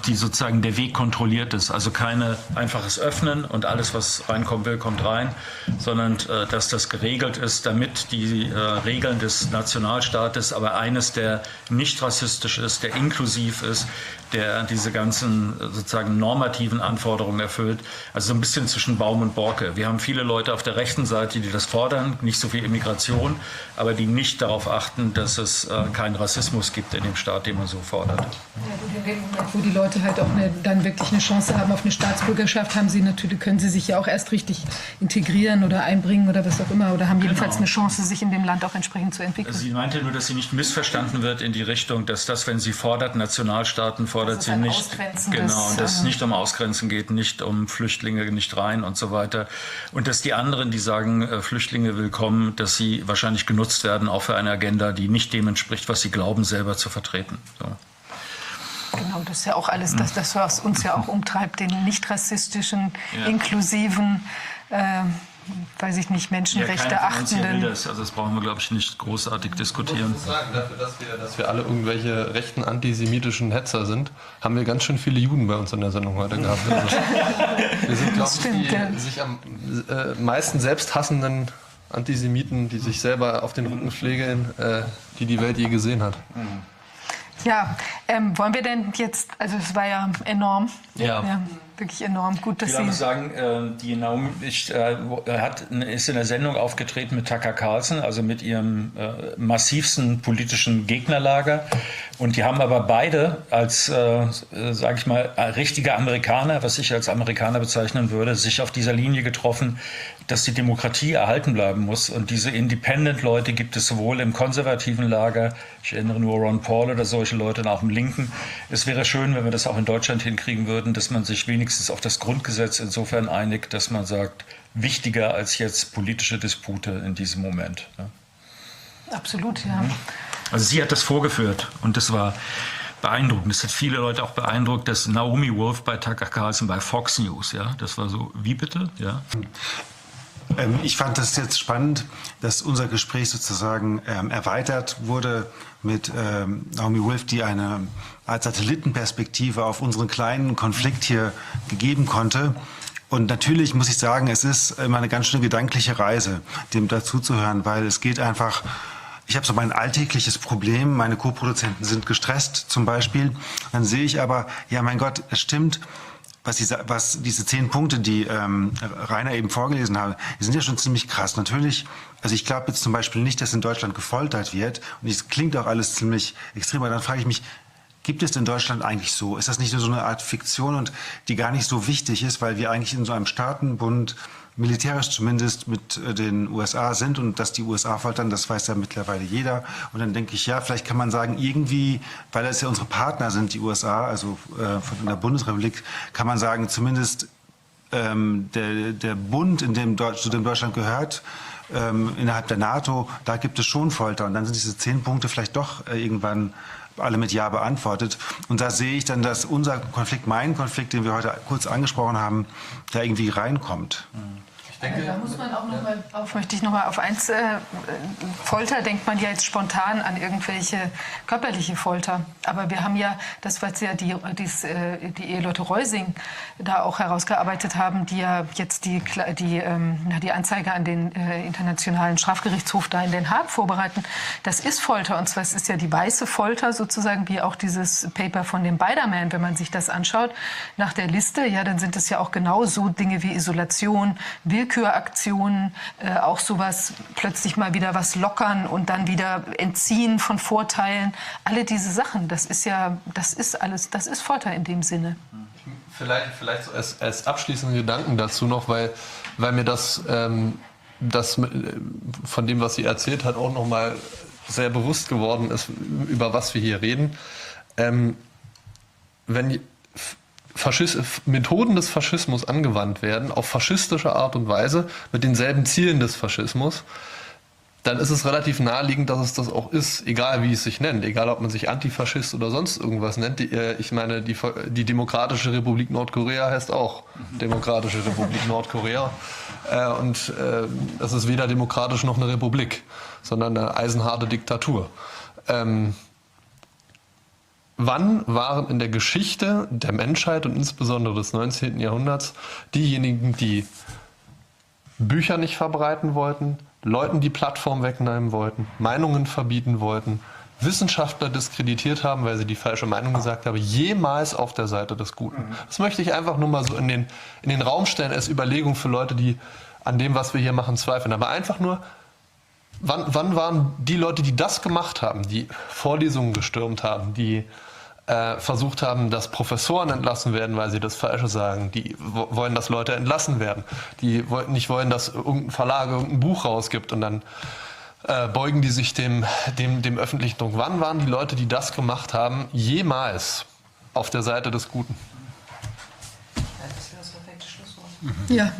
sozusagen der Weg kontrolliert ist. Also kein einfaches Öffnen und alles, was reinkommen will, kommt rein, sondern dass das geregelt ist, damit die Regeln des Nationalstaates, aber eines, der nicht rassistisch ist, der inklusiv ist, der diese ganzen sozusagen normativen Anforderungen erfüllt. Also so ein bisschen zwischen Baum und Borke. Wir haben viele Leute auf der rechten Seite, die das fordern, nicht so viel Immigration, aber die nicht darauf achten, dass es keinen Rassismus gibt in dem Staat, den man so fordert. Ja, in dem Moment, wo die Leute halt auch dann wirklich eine Chance haben auf eine Staatsbürgerschaft, können sie sich ja auch erst richtig integrieren oder einbringen oder was auch immer, oder haben jedenfalls eine Chance, sich in dem Land auch entsprechend zu entwickeln. Sie meinte nur, dass sie nicht missverstanden wird in die Richtung, dass das, wenn sie fordert, Nationalstaaten fordert sie nicht. Genau, und dass es nicht um Ausgrenzen geht, nicht um Flüchtlinge nicht rein und so weiter. Und dass die anderen, die sagen, Flüchtlinge willkommen, dass sie wahrscheinlich genutzt werden, auch für eine Agenda, die nicht dem entspricht, was sie glauben, selber zu vertreten. So. Genau, das ist ja auch alles das, was uns ja auch umtreibt, den nicht rassistischen, inklusiven, weiß ich nicht, Menschenrechte achtenden. Also das brauchen wir, glaube ich, nicht großartig diskutieren. Ich muss sagen, dafür, dass wir alle irgendwelche rechten antisemitischen Hetzer sind, haben wir ganz schön viele Juden bei uns in der Sendung heute gehabt. Also, wir sind, glaube ich, die sich am meisten selbst hassenden Antisemiten, die sich selber auf den Rücken pflegen, die die Welt je gesehen hat. Ja, wollen wir denn jetzt, also es war ja enorm, wirklich enorm gut, dass ich will sagen, die Naomi ist in der Sendung aufgetreten mit Tucker Carlson, also mit ihrem massivsten politischen Gegnerlager. Und die haben aber beide als, sage ich mal, richtige Amerikaner, was ich als Amerikaner bezeichnen würde, sich auf dieser Linie getroffen, dass die Demokratie erhalten bleiben muss. Und diese Independent-Leute gibt es sowohl im konservativen Lager, ich erinnere nur Ron Paul oder solche Leute, und auch im Linken. Es wäre schön, wenn wir das auch in Deutschland hinkriegen würden, dass man sich wenigstens auf das Grundgesetz insofern einigt, dass man sagt, wichtiger als jetzt politische Dispute in diesem Moment. Ja. Absolut, ja. Also sie hat das vorgeführt und das war beeindruckend. Das hat viele Leute auch beeindruckt, dass Naomi Wolf bei Tucker Carlson bei Fox News, ja, das war so, wie bitte? Ja. Ich fand das jetzt spannend, dass unser Gespräch sozusagen erweitert wurde mit Naomi Wolf, die eine Art Satellitenperspektive auf unseren kleinen Konflikt hier gegeben konnte. Und natürlich muss ich sagen, es ist immer eine ganz schöne gedankliche Reise, dem dazuzuhören, weil es geht einfach, ich habe so mein alltägliches Problem, meine Co-Produzenten sind gestresst zum Beispiel. Dann sehe ich aber, ja mein Gott, es stimmt, was diese 10 Punkte, die Rainer eben vorgelesen habe, die sind ja schon ziemlich krass. Natürlich, also ich glaube jetzt zum Beispiel nicht, dass in Deutschland gefoltert wird. Und es klingt auch alles ziemlich extrem. Aber dann frage ich mich, gibt es in Deutschland eigentlich so? Ist das nicht nur so eine Art Fiktion und die gar nicht so wichtig ist, weil wir eigentlich in so einem Staatenbund militärisch zumindest mit den USA sind und dass die USA foltern, das weiß ja mittlerweile jeder. Und dann denke ich, ja, vielleicht kann man sagen, irgendwie, weil das ja unsere Partner sind, die USA, also von der Bundesrepublik, kann man sagen, zumindest der Bund, zu dem Deutschland gehört, innerhalb der NATO, da gibt es schon Folter. Und dann sind diese 10 Punkte vielleicht doch irgendwann alle mit Ja beantwortet. Und da sehe ich dann, dass unser Konflikt, mein Konflikt, den wir heute kurz angesprochen haben, da irgendwie reinkommt. Ich denke, da muss man auch möchte ich noch mal auf eins, Folter denkt man ja jetzt spontan an irgendwelche körperliche Folter. Aber wir haben ja, das was ja die Eheleute Reusing da auch herausgearbeitet haben, die ja jetzt die Anzeige an den Internationalen Strafgerichtshof da in Den Haag vorbereiten, das ist Folter. Und zwar es ist ja die weiße Folter sozusagen, wie auch dieses Paper von dem Biderman, wenn man sich das anschaut, nach der Liste, ja, dann sind es ja auch genau so Dinge wie Isolation, Willküraktionen, auch sowas, plötzlich mal wieder was lockern und dann wieder entziehen von Vorteilen. Alle diese Sachen, das ist alles, das ist Folter in dem Sinne. Vielleicht so als abschließende Gedanken dazu noch, weil mir das von dem, was sie erzählt hat, auch noch mal sehr bewusst geworden ist, über was wir hier reden. Wenn Methoden des Faschismus angewandt werden, auf faschistische Art und Weise, mit denselben Zielen des Faschismus, dann ist es relativ naheliegend, dass es das auch ist, egal wie es sich nennt, egal ob man sich Antifaschist oder sonst irgendwas nennt. Ich meine, die Demokratische Republik Nordkorea heißt auch Demokratische Republik Nordkorea. Und es ist weder demokratisch noch eine Republik, sondern eine eisenharte Diktatur. Wann waren in der Geschichte der Menschheit und insbesondere des 19. Jahrhunderts diejenigen, die Bücher nicht verbreiten wollten, Leuten die Plattform wegnehmen wollten, Meinungen verbieten wollten, Wissenschaftler diskreditiert haben, weil sie die falsche Meinung gesagt haben, jemals auf der Seite des Guten? Das möchte ich einfach nur mal so in den Raum stellen als Überlegung für Leute, die an dem, was wir hier machen, zweifeln. Aber einfach nur, wann waren die Leute, die das gemacht haben, die Vorlesungen gestürmt haben, die versucht haben, dass Professoren entlassen werden, weil sie das Falsche sagen, die wollen, dass Leute entlassen werden, die nicht wollen, dass irgendein Verlag irgendein Buch rausgibt und dann beugen die sich dem öffentlichen Druck. Wann waren die Leute, die das gemacht haben, jemals auf der Seite des Guten? Ja.